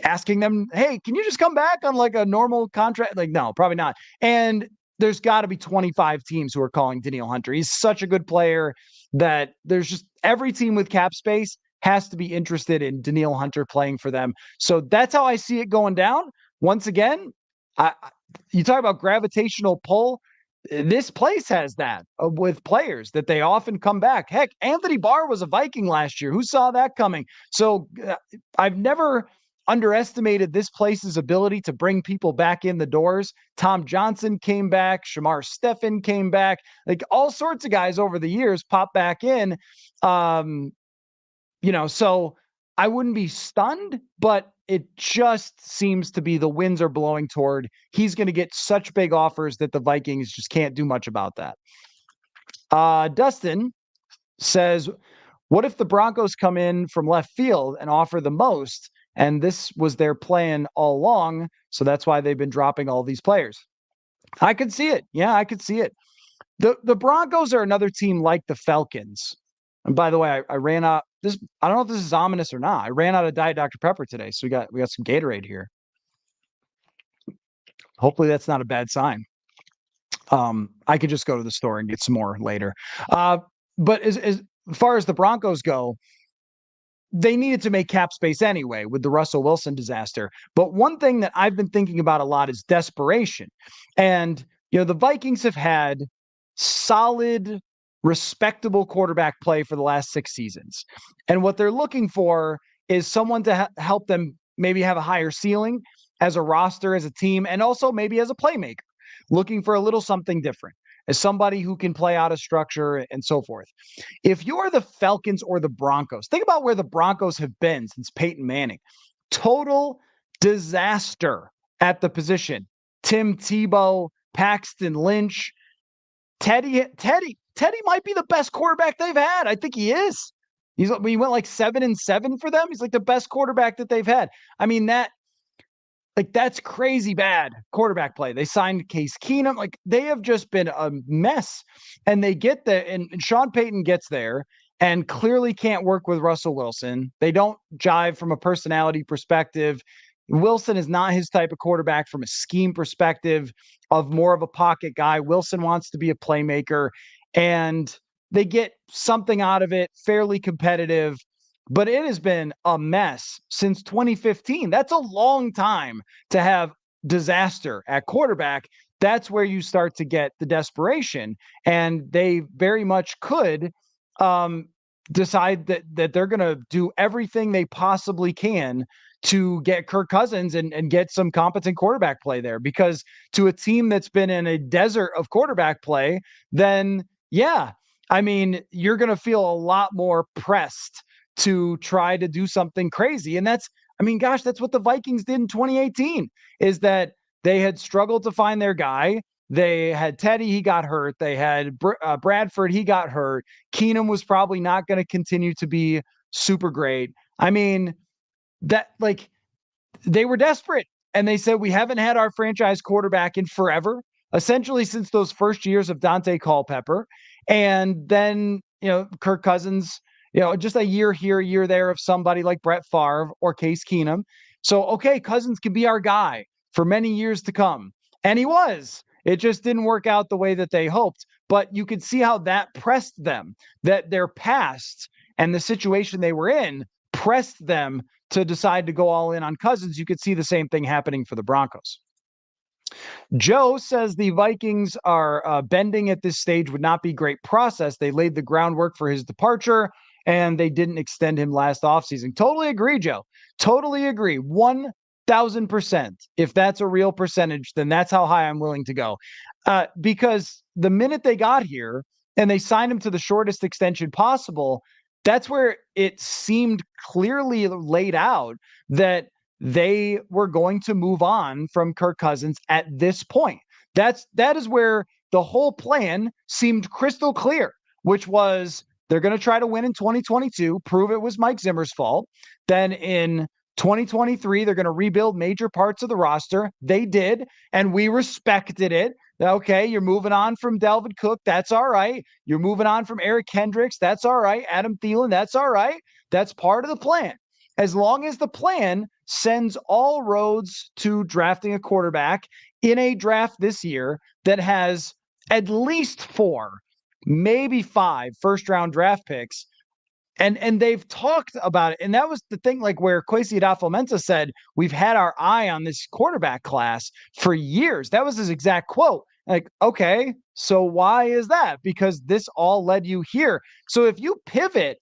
asking them, hey, can you just come back on like a normal contract? Like, no, probably not. And there's got to be 25 teams who are calling Danielle Hunter. He's such a good player that there's just every team with cap space has to be interested in Danielle Hunter playing for them. So that's how I see it going down. Once again, you talk about gravitational pull. this place has that with players that they often come back. Heck, Anthony Barr was a Viking last year. Who saw that coming? So I've never underestimated this place's ability to bring people back in the doors. Tom Johnson came back. Shamar Stephen came back. Like all sorts of guys over the years pop back in. So I wouldn't be stunned, but it just seems to be the winds are blowing toward he's going to get such big offers that the Vikings just can't do much about that. Dustin says, what if the Broncos come in from left field and offer the most? And this was their plan all along. So that's why they've been dropping all these players. I could see it. Yeah, I could see it. The Broncos are another team like the Falcons. And by the way, I ran out this. I don't know if this is ominous or not. I ran out of Diet Dr. Pepper today, so we got some Gatorade here. Hopefully, that's not a bad sign. I could just go to the store and get some more later. But as far as the Broncos go, they needed to make cap space anyway with the Russell Wilson disaster. But one thing that I've been thinking about a lot is desperation. And the Vikings have had solid, respectable quarterback play for the last 6 seasons. And what they're looking for is someone to help them maybe have a higher ceiling as a roster, as a team, and also maybe as a playmaker, looking for a little something different, as somebody who can play out of structure and so forth. If you're the Falcons or the Broncos, think about where the Broncos have been since Peyton Manning. Total disaster at the position. Tim Tebow, Paxton Lynch, Teddy might be the best quarterback they've had. I think he is. He went like 7-7 for them. He's like the best quarterback that they've had. I mean, that's crazy bad quarterback play. They signed Case Keenum. Like they have just been a mess. And they get there, and Sean Payton gets there and clearly can't work with Russell Wilson. They don't jive from a personality perspective. Wilson is not his type of quarterback from a scheme perspective of more of a pocket guy. Wilson wants to be a playmaker, and they get something out of it, fairly competitive, but it has been a mess since 2015. That's a long time to have disaster at quarterback. That's where you start to get the desperation, and they very much could decide that they're going to do everything they possibly can to get Kirk Cousins and get some competent quarterback play there, because to a team that's been in a desert of quarterback play, then yeah, I mean, you're going to feel a lot more pressed to try to do something crazy. And that's what the Vikings did in 2018, is that they had struggled to find their guy. They had Teddy, he got hurt. They had Bradford, he got hurt. Keenum was probably not going to continue to be super great. I mean, they were desperate, and they said, we haven't had our franchise quarterback in forever, essentially since those first years of Dante Culpepper. And then, Kirk Cousins, just a year here, a year there of somebody like Brett Favre or Case Keenum. So, okay, Cousins can be our guy for many years to come. And he was. It just didn't work out the way that they hoped. But you could see how that pressed them, that their past and the situation they were in pressed them to decide to go all in on Cousins. You could see the same thing happening for the Broncos. Joe says the Vikings are bending at this stage would not be great process. They laid the groundwork for his departure, and they didn't extend him last offseason. Totally agree, Joe. Totally agree. 1,000%. If that's a real percentage, then that's how high I'm willing to go. Because the minute they got here and they signed him to the shortest extension possible, that's where it seemed clearly laid out that they were going to move on from Kirk Cousins at this point. That is where the whole plan seemed crystal clear, which was they're going to try to win in 2022, prove it was Mike Zimmer's fault. Then in 2023, they're going to rebuild major parts of the roster. They did, and we respected it. Okay, you're moving on from Dalvin Cook. That's all right. You're moving on from Eric Kendricks. That's all right. Adam Thielen. That's all right. That's part of the plan. As long as the plan sends all roads to drafting a quarterback in a draft this year that has at least 4, maybe 5 first-round draft picks, and they've talked about it. And that was the thing, like where Kwesi Adofo-Mensah said, we've had our eye on this quarterback class for years. That was his exact quote. Like, okay, So why is that? Because this all led you here. So if you pivot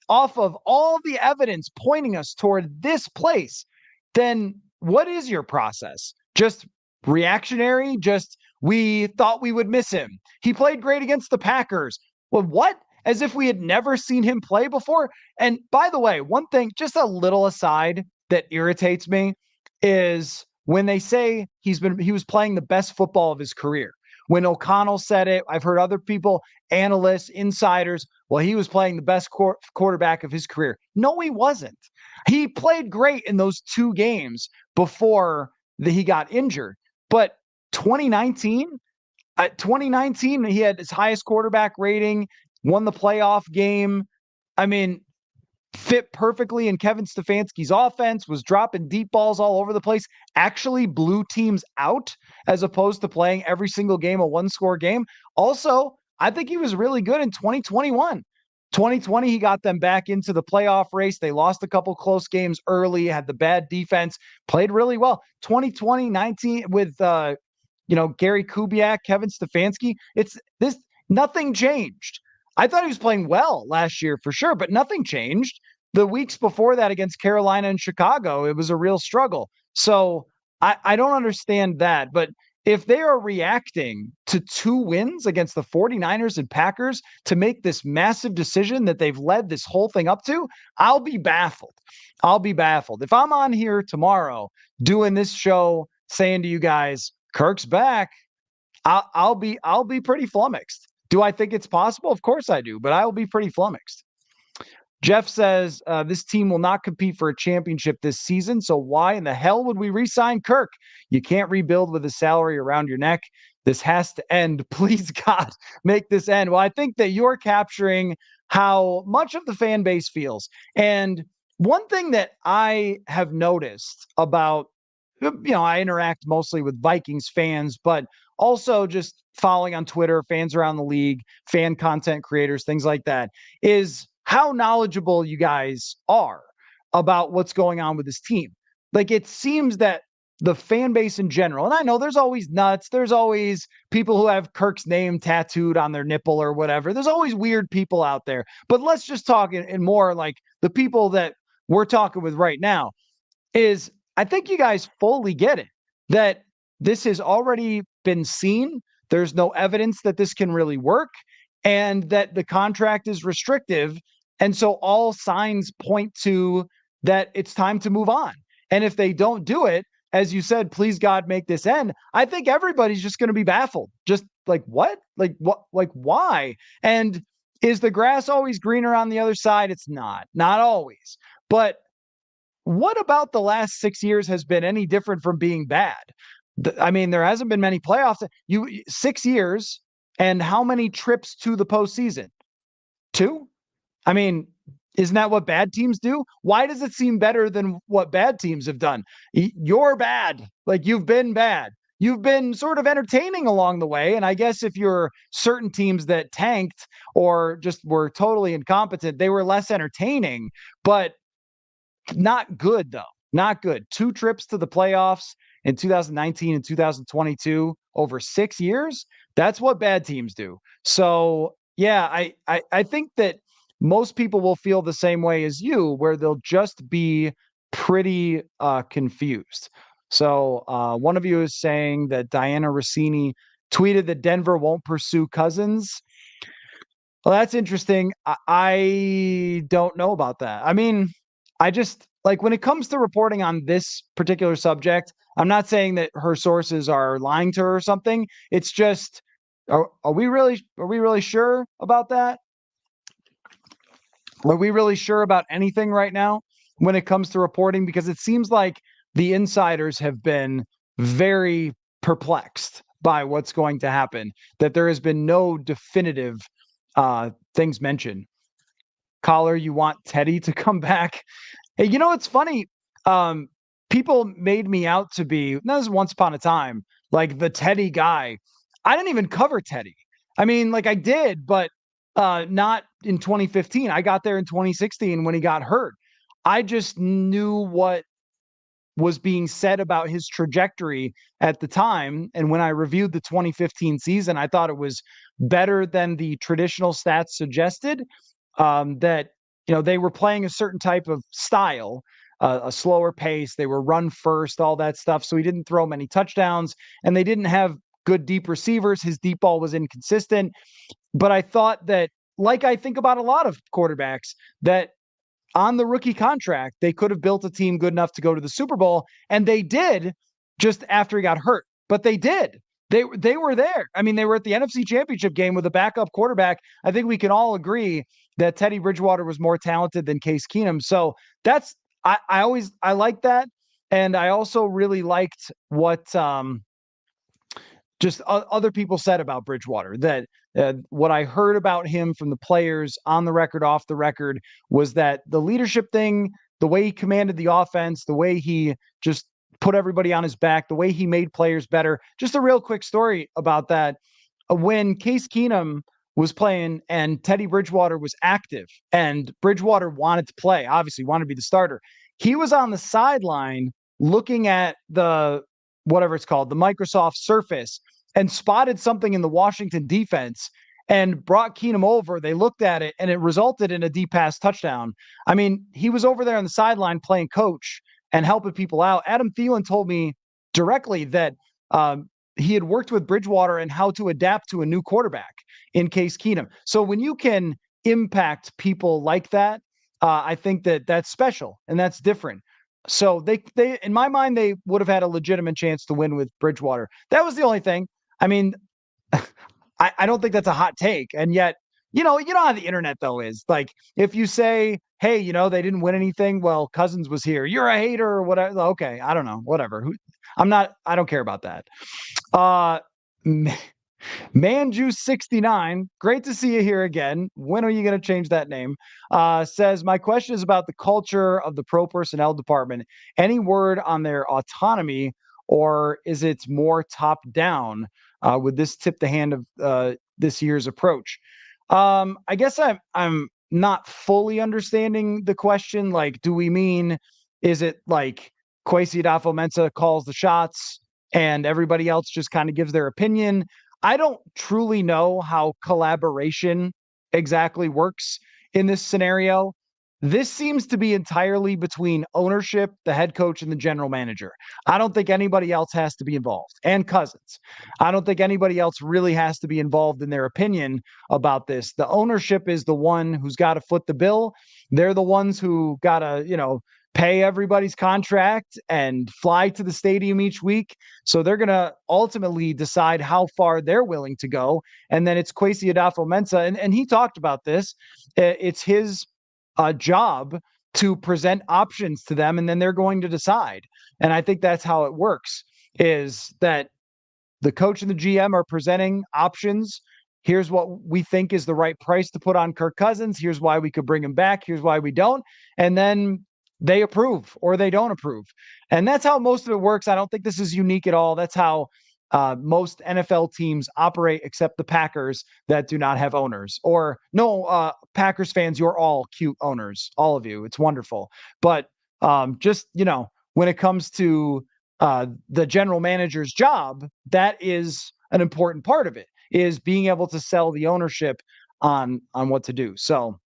off of all the evidence pointing us toward this place, then what is your process? Just reactionary? Just we thought we would miss him. He played great against the Packers. Well, what? As if we had never seen him play before. And by the way, one thing, just a little aside that irritates me is when they say he was playing the best football of his career. When O'Connell said it, I've heard other people, analysts, insiders, well, he was playing the best quarterback of his career. No, he wasn't. He played great in those 2 games before he got injured. But 2019, 2019, he had his highest quarterback rating, won the playoff game. I mean, fit perfectly in Kevin Stefanski's offense, was dropping deep balls all over the place, actually blew teams out as opposed to playing every single game a one-score game. Also, I think he was really good in 2021. 2020, he got them back into the playoff race. They lost a couple close games early, had the bad defense, played really well. 2020, 19 with Gary Kubiak, Kevin Stefanski. It's this, nothing changed. I thought he was playing well last year for sure, but nothing changed. The weeks before that against Carolina and Chicago, it was a real struggle. So I don't understand that. But if they are reacting to 2 wins against the 49ers and Packers to make this massive decision that they've led this whole thing up to, I'll be baffled. I'll be baffled. If I'm on here tomorrow doing this show saying to you guys, Kirk's back, I'll be pretty flummoxed. Do I think it's possible? Of course I do, but I will be pretty flummoxed. Jeff says this team will not compete for a championship this season, so why in the hell would we re-sign Kirk? You can't rebuild with a salary around your neck. This has to end. Please, God, make this end. Well, I think that you're capturing how much of the fan base feels. And one thing that I have noticed about, I interact mostly with Vikings fans, but also just following on Twitter, fans around the league, fan content creators, things like that, is how knowledgeable you guys are about what's going on with this team. Like, it seems that the fan base in general, and I know there's always nuts, there's always people who have Kirk's name tattooed on their nipple or whatever. There's always weird people out there. But let's just talk in more like the people that we're talking with right now is I think you guys fully get it, that this has already been seen. There's no evidence that this can really work and that the contract is restrictive. And so all signs point to that it's time to move on. And if they don't do it, as you said, please God, make this end. I think everybody's just going to be baffled. Just like, what? Like, what? Like, why? And is the grass always greener on the other side? It's not always. But what about the last 6 years has been any different from being bad? I mean, there hasn't been many playoffs. 6 years, and how many trips to the postseason? 2? I mean, isn't that what bad teams do? Why does it seem better than what bad teams have done? You're bad. Like, you've been bad. You've been sort of entertaining along the way. And I guess if you're certain teams that tanked or just were totally incompetent, they were less entertaining, but not good, though. Not good. 2 trips to the playoffs in 2019 and 2022 over 6 years. That's what bad teams do. So, yeah, I think that most people will feel the same way as you, where they'll just be pretty confused. So one of you is saying that Diana Rossini tweeted that Denver won't pursue Cousins. Well, that's interesting. I don't know about that. I mean, I just like when it comes to reporting on this particular subject, I'm not saying that her sources are lying to her or something. It's just, are we really sure about that? Are we really sure about anything right now when it comes to reporting? Because it seems like the insiders have been very perplexed by what's going to happen, that there has been no definitive things mentioned. Coller, you want Teddy to come back? Hey, it's funny. People made me out to be, that was once upon a time, like the Teddy guy. I didn't even cover Teddy. I mean, like I did, but not in 2015. I got there in 2016 when he got hurt. I just knew what was being said about his trajectory at the time. And when I reviewed the 2015 season, I thought it was better than the traditional stats suggested. That they were playing a certain type of style, a slower pace. They were run first, all that stuff. So he didn't throw many touchdowns, and they didn't have good deep receivers. His deep ball was inconsistent. But I thought that, like I think about a lot of quarterbacks, that on the rookie contract, they could have built a team good enough to go to the Super Bowl, and they did just after he got hurt. But they did. They were there. I mean, they were at the NFC Championship game with a backup quarterback. I think we can all agree that Teddy Bridgewater was more talented than Case Keenum. So that's I like that, and I also really liked what just other people said about Bridgewater. That what I heard about him from the players on the record, off the record, was that the leadership thing, the way he commanded the offense, the way he just put everybody on his back, the way he made players better. Just a real quick story about that. When Case Keenum was playing and Teddy Bridgewater was active, and Bridgewater wanted to play, obviously wanted to be the starter, he was on the sideline looking at the whatever it's called, the Microsoft Surface, and spotted something in the Washington defense and brought Keenum over. They looked at it, and it resulted in a deep pass touchdown. I mean, he was over there on the sideline playing coach and helping people out. Adam Thielen told me directly that he had worked with Bridgewater and how to adapt to a new quarterback in Case Keenum. So when you can impact people like that, I think that that's special and that's different. So they in my mind, they would have had a legitimate chance to win with Bridgewater. That was the only thing. I mean, I don't think that's a hot take. And yet, you know how the internet though is. Like, if you say, hey, they didn't win anything, well, Cousins was here, you're a hater or whatever. Okay, I don't know, whatever. I don't care about that. Manju69, great to see you here again. When are you going to change that name? Says, my question is about the culture of the pro personnel department. Any word on their autonomy, or is it more top down? Would this tip the hand of this year's approach? I guess I'm not fully understanding the question. Like, do we mean, is it like Kwesi Adofo-Mensah calls the shots and everybody else just kind of gives their opinion? I don't truly know how collaboration exactly works in this scenario. This seems to be entirely between ownership, the head coach, and the general manager. I don't think anybody else has to be involved. And Cousins. I don't think anybody else really has to be involved in their opinion about this. The ownership is the one who's got to foot the bill. They're the ones who got to, pay everybody's contract and fly to the stadium each week. So they're going to ultimately decide how far they're willing to go. And then it's Kwesi Adofo-Mensah, and he talked about this. It's his job to present options to them, and then they're going to decide. And I think that's how it works, is that the coach and the GM are presenting options. Here's what we think is the right price to put on Kirk Cousins. Here's why we could bring him back. Here's why we don't. And then they approve or they don't approve. And that's how most of it works. I don't think this is unique at all. That's how most NFL teams operate, except the Packers that do not have owners. Or no, Packers fans, you're all cute owners, all of you. It's wonderful. But just, when it comes to the general manager's job, that is an important part of it, is being able to sell the ownership on what to do. So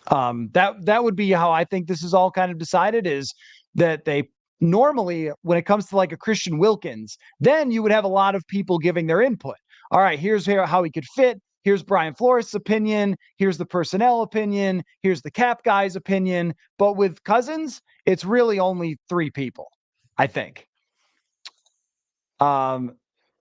that would be how I think this is all kind of decided, is that they normally, when it comes to like a Christian Wilkins, then you would have a lot of people giving their input. All right, here's how he could fit. Here's Brian Flores' opinion. Here's the personnel opinion. Here's the cap guy's opinion. But with Cousins, it's really only three people, I think.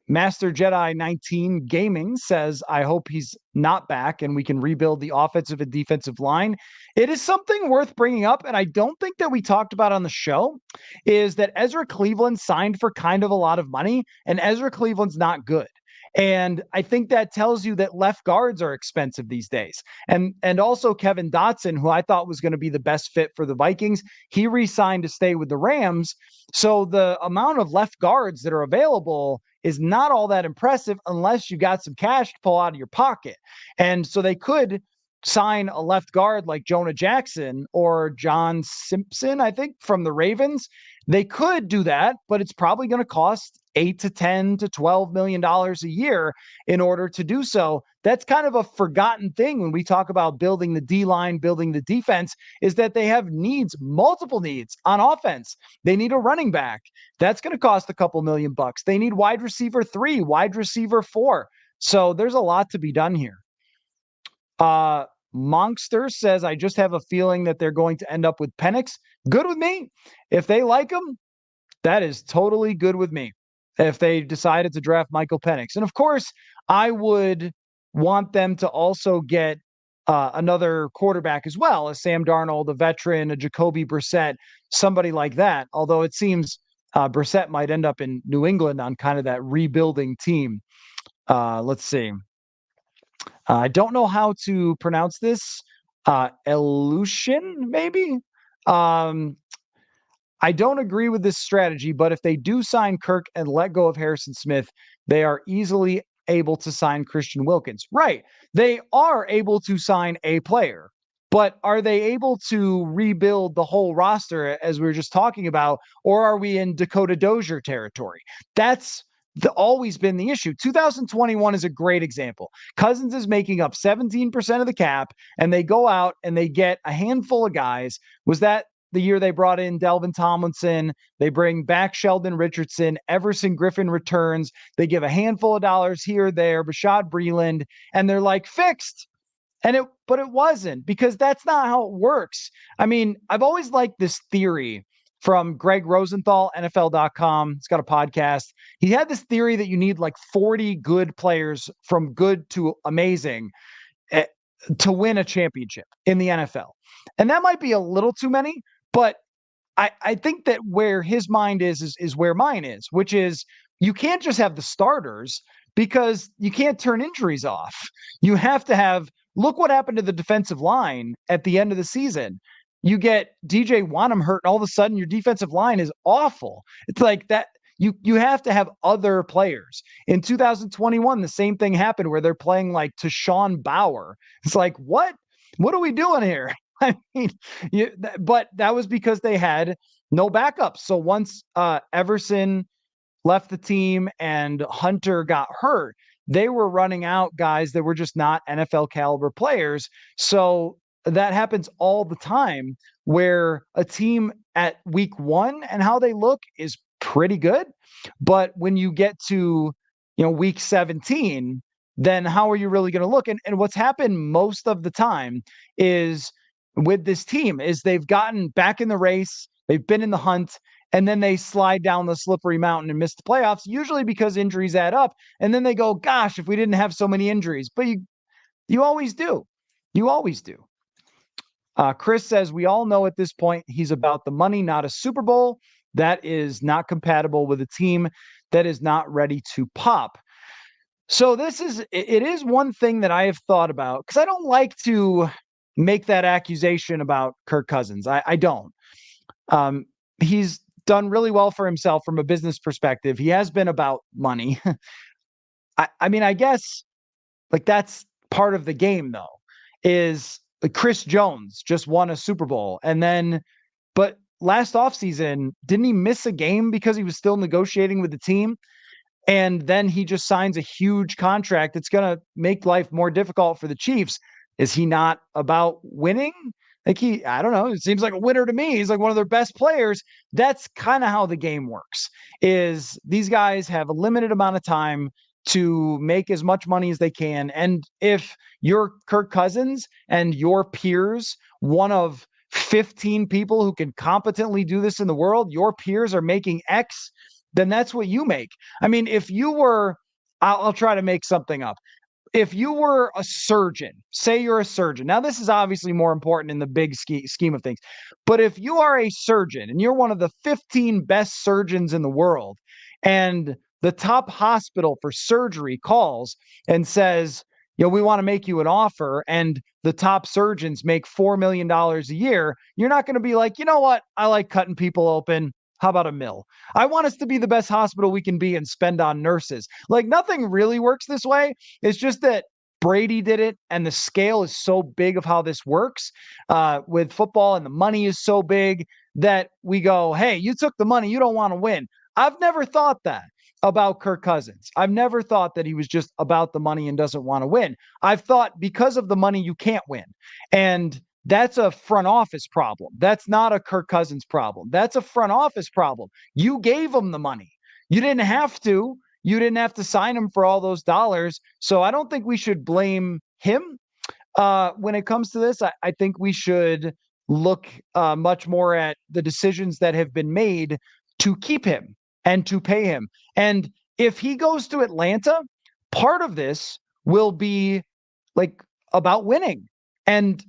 Master Jedi 19 Gaming says, I hope he's not back and we can rebuild the offensive and defensive line. It is something worth bringing up, and I don't think that we talked about on the show, is that Ezra Cleveland signed for kind of a lot of money, and Ezra Cleveland's not good. And I think that tells you that left guards are expensive these days. And also Kevin Dotson, who I thought was going to be the best fit for the Vikings, he re-signed to stay with the Rams. So the amount of left guards that are available is not all that impressive unless you got some cash to pull out of your pocket. And so they could sign a left guard like Jonah Jackson or John Simpson, I think, from the Ravens. They could do that, but it's probably going to cost 8 to 10 to $12 million a year in order to do so. That's kind of a forgotten thing when we talk about building the D line, building the defense, is that they have needs, multiple needs on offense. They need a running back. That's going to cost a couple $1,000,000. They need wide receiver 3, wide receiver 4. So there's a lot to be done here. Monkster says, I just have a feeling that they're going to end up with Penix. Good with me. If they like him, that is totally good with me. If they decided to draft Michael Penix. And of course, I would want them to also get another quarterback as well, a Sam Darnold, a veteran, a Jacoby Brissett, somebody like that. Although it seems Brissett might end up in New England on kind of that rebuilding team. Let's see. I don't know how to pronounce this. Elution, maybe? I don't agree with this strategy, but if they do sign Kirk and let go of Harrison Smith, they are easily able to sign Christian Wilkins. Right. They are able to sign a player, but are they able to rebuild the whole roster as we were just talking about, or are we in Dakota Dozier territory? That's always been the issue. 2021 is a great example. Cousins is making up 17% of the cap, and they go out and they get a handful of guys. Was that the year they brought in Delvin Tomlinson? They bring back Sheldon Richardson. Everson Griffin returns. They give a handful of dollars here, there, Bashad Breeland, and they're like, fixed. But it wasn't, because that's not how it works. I mean, I've always liked this theory from Greg Rosenthal, NFL.com. He's got a podcast. He had this theory that you need like 40 good players from good to amazing to win a championship in the NFL. And that might be a little too many, but I think that where his mind is where mine is, which is you can't just have the starters because you can't turn injuries off. You have to have, look what happened to the defensive line at the end of the season. You get DJ Wanham hurt, and all of a sudden your defensive line is awful. It's like that. You have to have other players. In 2021, the same thing happened where they're playing like to Sean Bauer. It's like, what are we doing here? I mean, but that was because they had no backups. So once Everson left the team and Hunter got hurt, they were running out guys that were just not NFL caliber players. So that happens all the time, where a team at week 1 and how they look is pretty good. But when you get to, week 17, then how are you really going to look? And what's happened most of the time is with this team is they've gotten back in the race. They've been in the hunt, and then they slide down the slippery mountain and miss the playoffs, usually because injuries add up. And then they go, gosh, if we didn't have so many injuries. But you always do. You always do. Chris says, we all know at this point he's about the money, not a Super Bowl. That is not compatible with a team that is not ready to pop. So it is one thing that I have thought about, because I don't like to make that accusation about Kirk Cousins. I don't. He's done really well for himself from a business perspective. He has been about money. I mean, I guess like that's part of the game, though, is Chris Jones just won a Super Bowl. But last offseason, didn't he miss a game because he was still negotiating with the team? And then he just signs a huge contract that's going to make life more difficult for the Chiefs. Is he not about winning? I don't know. It seems like a winner to me. He's like one of their best players. That's kind of how the game works, is these guys have a limited amount of time to make as much money as they can. And if you're Kirk Cousins and your peers, one of 15 people who can competently do this in the world, your peers are making X, then that's what you make. I mean, if you were, I'll try to make something up. If you were a surgeon, say you're a surgeon. Now, this is obviously more important in the big scheme of things. But if you are a surgeon and you're one of the 15 best surgeons in the world, and the top hospital for surgery calls and says, we want to make you an offer, and the top surgeons make $4 million a year, you're not going to be like, you know what? I like cutting people open. How about $1 million? I want us to be the best hospital we can be and spend on nurses. Like, nothing really works this way. It's just that Brady did it, and the scale is so big of how this works with football, and the money is so big that we go, hey, you took the money, you don't want to win. I've never thought that about Kirk Cousins. I've never thought that he was just about the money and doesn't want to win. I've thought because of the money, you can't win. And that's a front office problem. That's not a Kirk Cousins problem. That's a front office problem. You gave him the money. You didn't have to. You didn't have to sign him for all those dollars. So I don't think we should blame him when it comes to this. I think we should look much more at the decisions that have been made to keep him and to pay him. And if he goes to Atlanta, part of this will be like about winning. And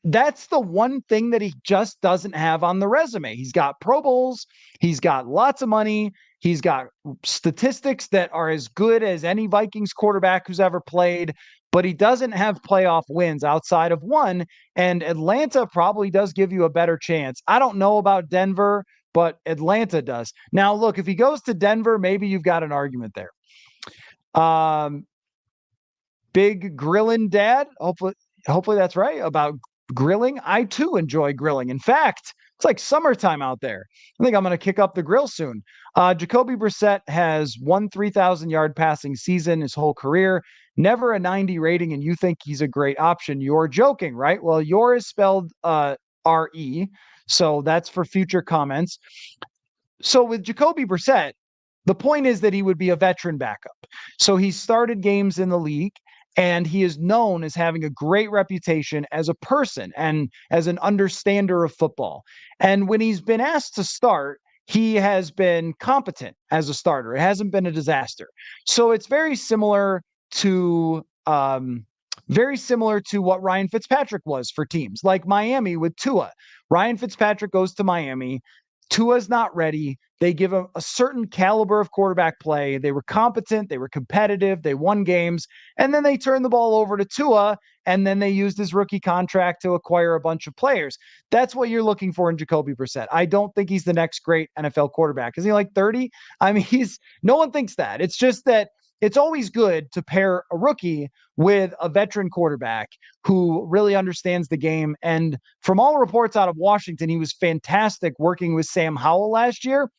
that's the one thing that he just doesn't have on the resume. He's got Pro Bowls. He's got lots of money. He's got statistics that are as good as any Vikings quarterback who's ever played, but he doesn't have playoff wins outside of one. And Atlanta probably does give you a better chance. I don't know about Denver, but Atlanta does. Now, look, if he goes to Denver, maybe you've got an argument there. Big grilling dad. Hopefully that's right about grilling. I too enjoy grilling. In fact, it's like summertime out there. I think I'm going to kick up the grill soon. Jacoby Brissett has won 3,000-yard passing season his whole career, never a 90 rating, and you think he's a great option. You're joking, right? Well, your is spelled R-E, so that's for future comments. So with Jacoby Brissett, the point is that he would be a veteran backup. So he started games in the league, and he is known as having a great reputation as a person and as an understander of football. And when he's been asked to start, he has been competent as a starter. It hasn't been a disaster. So it's very similar to what Ryan Fitzpatrick was for teams like Miami with Tua. Ryan Fitzpatrick goes to Miami. Tua's not ready. They give him a certain caliber of quarterback play. They were competent. They were competitive. They won games. And then they turned the ball over to Tua, and then they used his rookie contract to acquire a bunch of players. That's what you're looking for in Jacoby Brissett. I don't think he's the next great NFL quarterback. Is he like 30? I mean, no one thinks that. It's just that it's always good to pair a rookie with a veteran quarterback who really understands the game. And from all reports out of Washington, he was fantastic working with Sam Howell last year.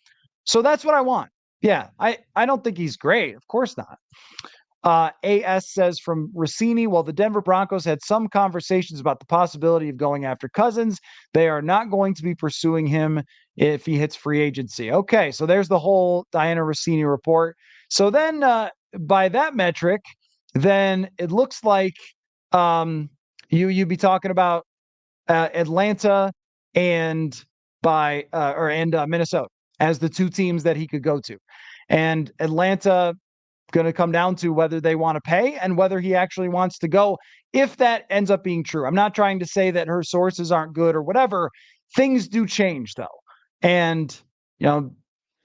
So that's what I want. Yeah, I don't think he's great. Of course not. AS says from Rossini, while the Denver Broncos had some conversations about the possibility of going after Cousins, they are not going to be pursuing him if he hits free agency. Okay, so there's the whole Diana Rossini report. So then by that metric, then it looks like you'd be talking about Atlanta and Minnesota as the two teams that he could go to. And Atlanta going to come down to whether they want to pay and whether he actually wants to go, if that ends up being true. I'm not trying to say that her sources aren't good or whatever. Things do change, though. And,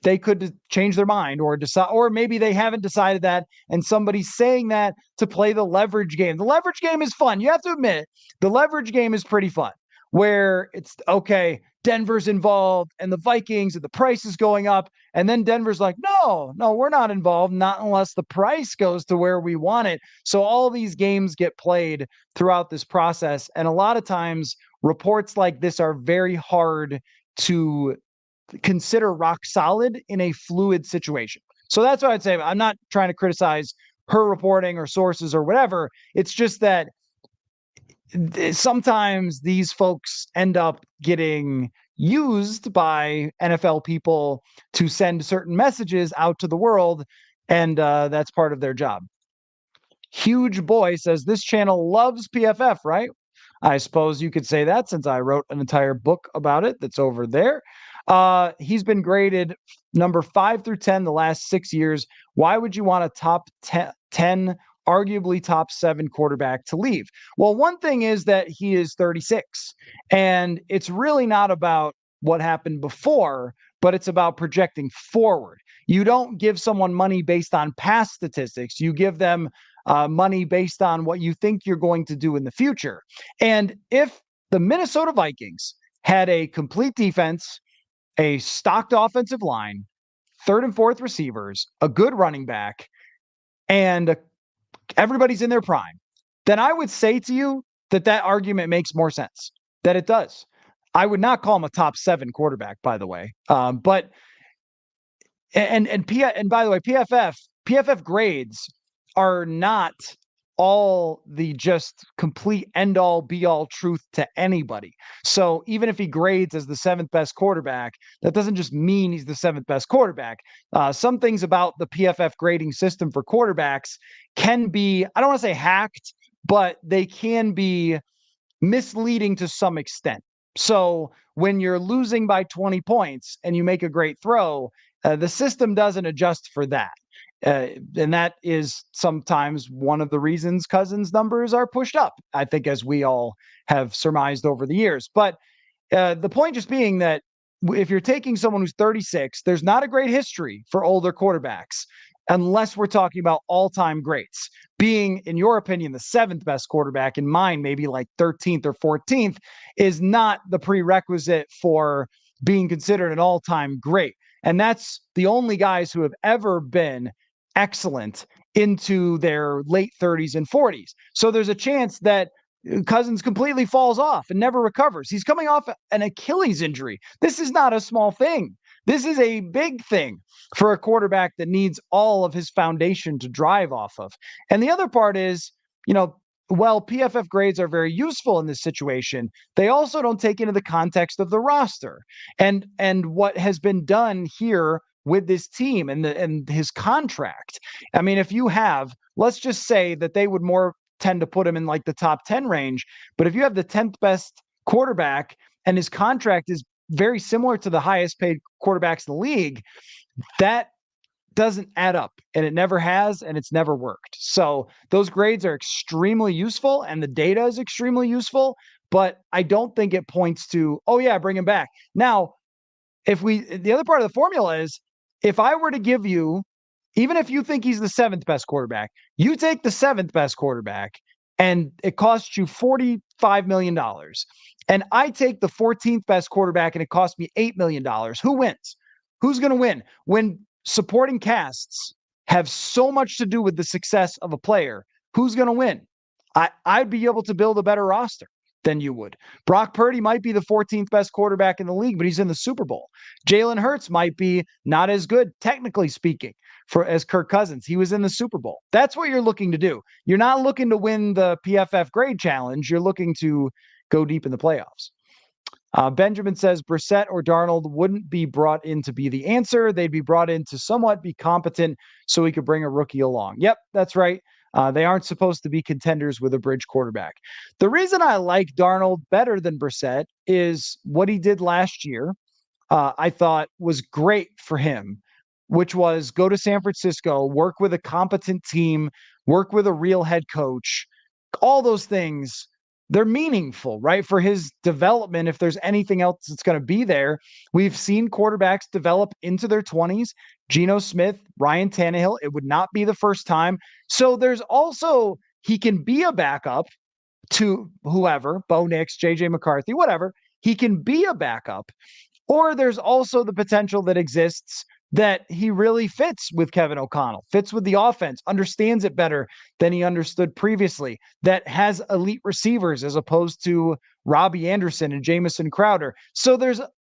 they could change their mind or decide, or maybe they haven't decided that, and somebody's saying that to play the leverage game. The leverage game is fun. You have to admit, the leverage game is pretty fun, where it's, okay, Denver's involved and the Vikings and the price is going up. And then Denver's like, no, we're not involved, not unless the price goes to where we want it. So all these games get played throughout this process. And a lot of times reports like this are very hard to consider rock solid in a fluid situation. So that's what I'd say. I'm not trying to criticize her reporting or sources or whatever. It's just that sometimes these folks end up getting used by NFL people to send certain messages out to the world, and that's part of their job. Huge Boy says, this channel loves PFF, right? I suppose you could say that, since I wrote an entire book about it that's over there. He's been graded number 5 through 10 the last 6 years. Why would you want a top 10, arguably top 7 quarterback to leave? Well, one thing is that he is 36, and it's really not about what happened before, but it's about projecting forward. You don't give someone money based on past statistics. You give them money based on what you think you're going to do in the future. And if the Minnesota Vikings had a complete defense, a stocked offensive line, third and fourth receivers, a good running back, and everybody's in their prime, then I would say to you that argument makes more sense, that it does. I would not call him a top 7 quarterback, by the way. But and by the way, PFF grades are not all the just complete end all be all truth to anybody. So even if he grades as the 7th best quarterback, that doesn't just mean he's the 7th best quarterback. Some things about the PFF grading system for quarterbacks can be, I don't want to say hacked, but they can be misleading to some extent. So when you're losing by 20 points and you make a great throw, the system doesn't adjust for that. And that is sometimes one of the reasons Cousins' numbers are pushed up, I think, as we all have surmised over the years. But the point just being that if you're taking someone who's 36, there's not a great history for older quarterbacks unless we're talking about all-time greats. Being, in your opinion, the 7th best quarterback, in mine, maybe like 13th or 14th, is not the prerequisite for being considered an all-time great. And that's the only guys who have ever been excellent into their late 30s and 40s. So there's a chance that Cousins completely falls off and never recovers. He's coming off an Achilles injury. This is not a small thing. This is a big thing for a quarterback that needs all of his foundation to drive off of. And the other part is, while PFF grades are very useful in this situation, they also don't take into the context of the roster and what has been done here with this team and his contract. I mean, if you have, let's just say that they would more tend to put him in like the top 10 range, but if you have the 10th best quarterback and his contract is very similar to the highest paid quarterbacks in the league, that doesn't add up, and it never has, and it's never worked. So those grades are extremely useful and the data is extremely useful, but I don't think it points to, oh yeah, bring him back. Now, the other part of the formula is, if I were to give you, even if you think he's the 7th best quarterback, you take the 7th best quarterback and it costs you $45 million. And I take the 14th best quarterback and it costs me $8 million. Who wins? Who's going to win? When supporting casts have so much to do with the success of a player, who's going to win? I'd be able to build a better roster than you would. Brock Purdy might be the 14th best quarterback in the league, but he's in the Super Bowl. Jalen Hurts might be not as good, technically speaking, as Kirk Cousins. He was in the Super Bowl. That's what you're looking to do. You're not looking to win the PFF grade challenge. You're looking to go deep in the playoffs. Benjamin says Brissett or Darnold wouldn't be brought in to be the answer. They'd be brought in to somewhat be competent so we could bring a rookie along. Yep, that's right. They aren't supposed to be contenders with a bridge quarterback. The reason I like Darnold better than Brissett is what he did last year. I thought was great for him, which was go to San Francisco, work with a competent team, work with a real head coach. All those things, they're meaningful, right? For his development, if there's anything else that's going to be there. We've seen quarterbacks develop into their 20s. Geno Smith, Ryan Tannehill, it would not be the first time. So there's also, he can be a backup to whoever, Bo Nix, JJ McCarthy, whatever. He can be a backup. Or there's also the potential that exists that he really fits with Kevin O'Connell, fits with the offense, understands it better than he understood previously, that has elite receivers as opposed to Robbie Anderson and Jamison Crowder. So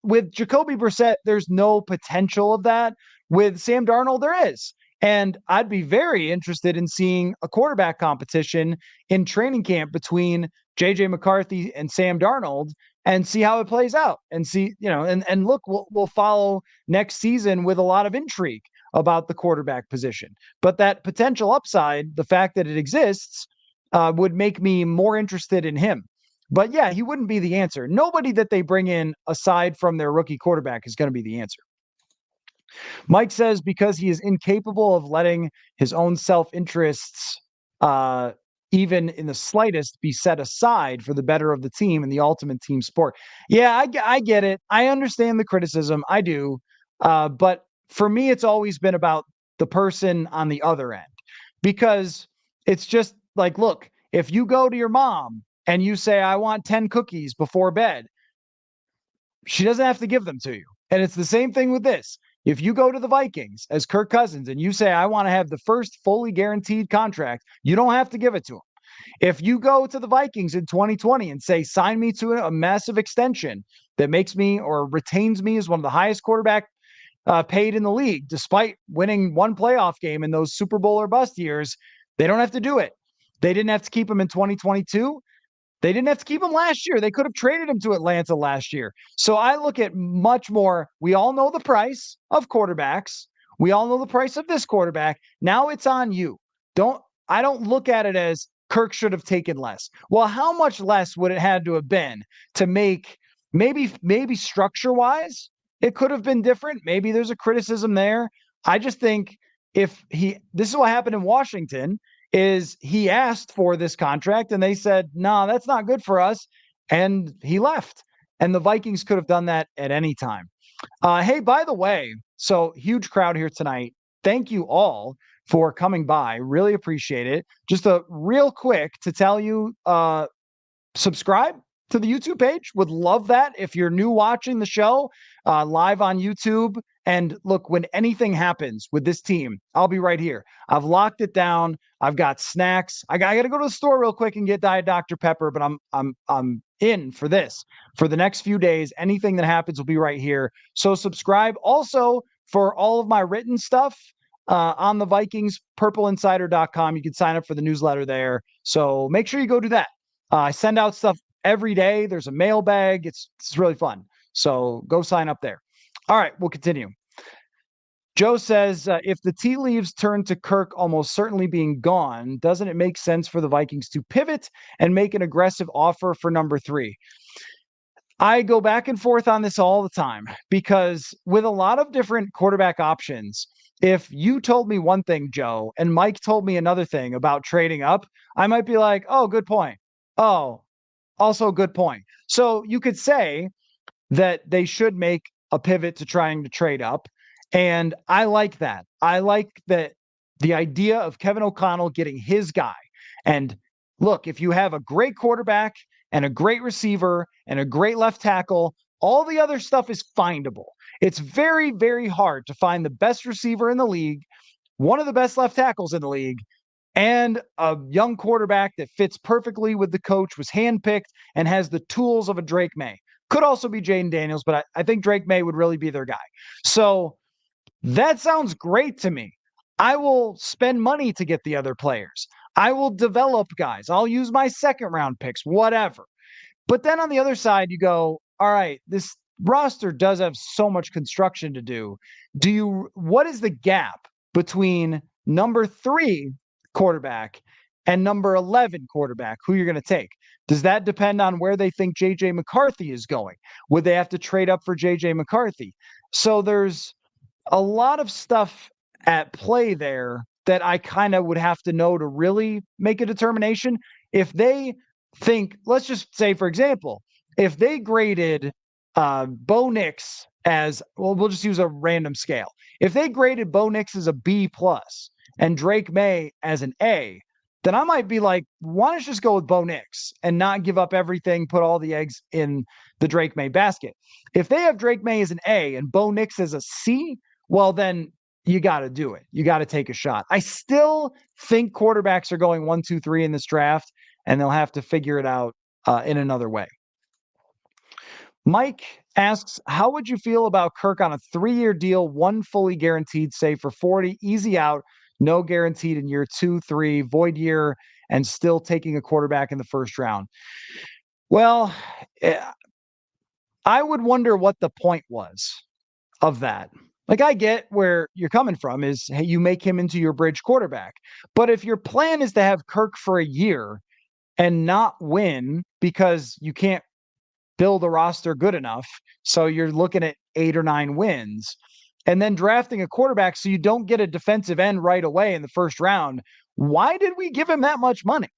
with Jacoby Brissett, there's no potential of that. With Sam Darnold, there is. And I'd be very interested in seeing a quarterback competition in training camp between JJ McCarthy and Sam Darnold and see how it plays out and see, and look, we'll follow next season with a lot of intrigue about the quarterback position. But that potential upside, the fact that it exists, would make me more interested in him. But yeah, he wouldn't be the answer. Nobody that they bring in aside from their rookie quarterback is going to be the answer. Mike says because he is incapable of letting his own self-interests, even in the slightest, be set aside for the better of the team and the ultimate team sport. Yeah, I get it. I understand the criticism. I do. But for me, it's always been about the person on the other end, because it's just like, look, if you go to your mom and you say, I want 10 cookies before bed, she doesn't have to give them to you. And it's the same thing with this. If you go to the Vikings as Kirk Cousins and you say, I want to have the first fully guaranteed contract, you don't have to give it to him. If you go to the Vikings in 2020 and say, sign me to a massive extension that makes me or retains me as one of the highest quarterback paid in the league, despite winning one playoff game in those Super Bowl or bust years, they don't have to do it. They didn't have to keep him in 2022. They didn't have to keep him last year. They could have traded him to Atlanta last year. So I look at much more. We all know the price of quarterbacks. We all know the price of this quarterback. Now it's on you. I don't look at it as Kirk should have taken less. Well, how much less would it had to have been to make maybe structure-wise, it could have been different. Maybe there's a criticism there. I just think this is what happened in Washington, is he asked for this contract and they said, no, that's not good for us. And he left. And the Vikings could have done that at any time. Hey, by the way, so huge crowd here tonight. Thank you all for coming by. Really appreciate it. Just a real quick to tell you, subscribe to the YouTube page. Would love that. If you're new watching the show live on YouTube, and look, when anything happens with this team, I'll be right here. I've locked it down. I've got snacks. I got to go to the store real quick and get Diet Dr. Pepper, but I'm in for this for the next few days. Anything that happens will be right here. So subscribe. Also, for all of my written stuff on the Vikings, purpleinsider.com, you can sign up for the newsletter there. So make sure you go do that. I send out stuff every day. There's a mailbag. It's really fun. So go sign up there. All right, we'll continue. Joe says, if the tea leaves turn to Kirk almost certainly being gone, doesn't it make sense for the Vikings to pivot and make an aggressive offer for number 3? I go back and forth on this all the time because with a lot of different quarterback options, if you told me one thing, Joe, and Mike told me another thing about trading up, I might be like, oh, good point. Oh, also good point. So you could say that they should make a pivot to trying to trade up. And I like that. I like that the idea of Kevin O'Connell getting his guy. And look, if you have a great quarterback and a great receiver and a great left tackle, all the other stuff is findable. It's very, very hard to find the best receiver in the league, one of the best left tackles in the league, and a young quarterback that fits perfectly with the coach, was handpicked, and has the tools of a Drake May. Could also be Jaden Daniels, but I think Drake May would really be their guy. So that sounds great to me. I will spend money to get the other players. I will develop guys. I'll use my second round picks, whatever. But then on the other side, you go, all right, this roster does have so much construction to do. What is the gap between number 3 quarterback and number 11 quarterback, who you're going to take? Does that depend on where they think J.J. McCarthy is going? Would they have to trade up for J.J. McCarthy? So there's a lot of stuff at play there that I kind of would have to know to really make a determination. If they think, let's just say, for example, if they graded Bo Nix as, well, we'll just use a random scale. If they graded Bo Nix as a B+ and Drake May as an A, then I might be like, why don't you just go with Bo Nix and not give up everything, put all the eggs in the Drake May basket? If they have Drake May as an A and Bo Nix as a C, well, then you got to do it. You got to take a shot. I still think quarterbacks are going 1, 2, 3 in this draft, and they'll have to figure it out in another way. Mike asks, how would you feel about Kirk on a 3-year deal, 1 fully guaranteed, say for 40, easy out, no guaranteed in year 2, 3, void year, and still taking a quarterback in the first round? Well, I would wonder what the point was of that. Like, I get where you're coming from is, hey, you make him into your bridge quarterback. But if your plan is to have Kirk for a year and not win because you can't build a roster good enough, so you're looking at 8 or 9 wins, and then drafting a quarterback so you don't get a defensive end right away in the first round, why did we give him that much money?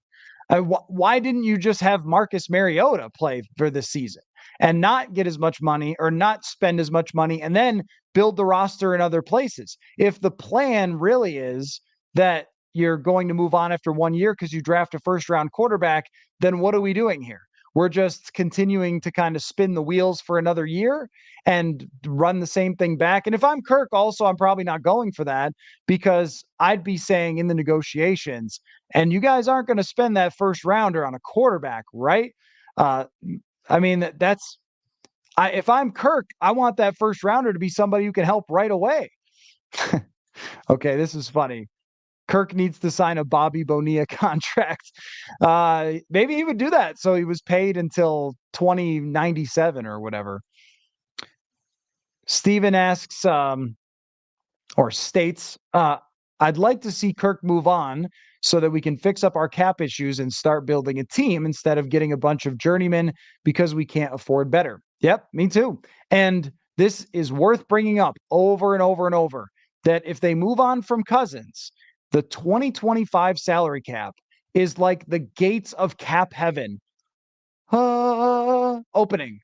Why didn't you just have Marcus Mariota play for this season and not get as much money or not spend as much money and then build the roster in other places? If the plan really is that you're going to move on after 1 year because you draft a first-round quarterback, then what are we doing here? we're just continuing to kind of spin the wheels for another year and run the same thing back. And if I'm Kirk, also, I'm probably not going for that because I'd be saying in the negotiations, and you guys aren't going to spend that first rounder on a quarterback, right? Uh, I mean, if I'm Kirk, I want that first rounder to be somebody who can help right away. Okay, this is funny. Kirk needs to sign a Bobby Bonilla contract. Maybe he would do that. So he was paid until 2097 or whatever. Steven asks, or states, I'd like to see Kirk move on so that we can fix up our cap issues and start building a team instead of getting a bunch of journeymen because we can't afford better. Yep, me too. And this is worth bringing up over and over and over that if they move on from Cousins, the 2025 salary cap is like the gates of cap heaven opening.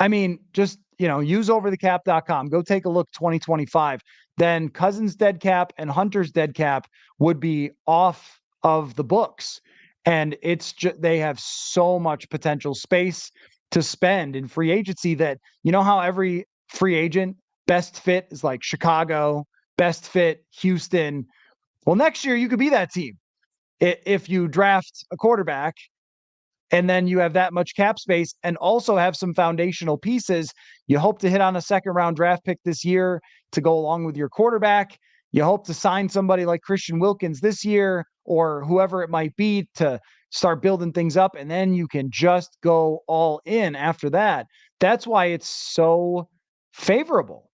I mean, just, useoverthecap.com. Go take a look 2025. Then Cousins dead cap and Hunter's dead cap would be off of the books. And it's just, they have so much potential space to spend in free agency that, how every free agent best fit is like Chicago, best fit Houston. Well, next year you could be that team. If you draft a quarterback and then you have that much cap space and also have some foundational pieces, you hope to hit on a second round draft pick this year to go along with your quarterback. You hope to sign somebody like Christian Wilkins this year or whoever it might be to start building things up. And then you can just go all in after that. That's why it's so favorable.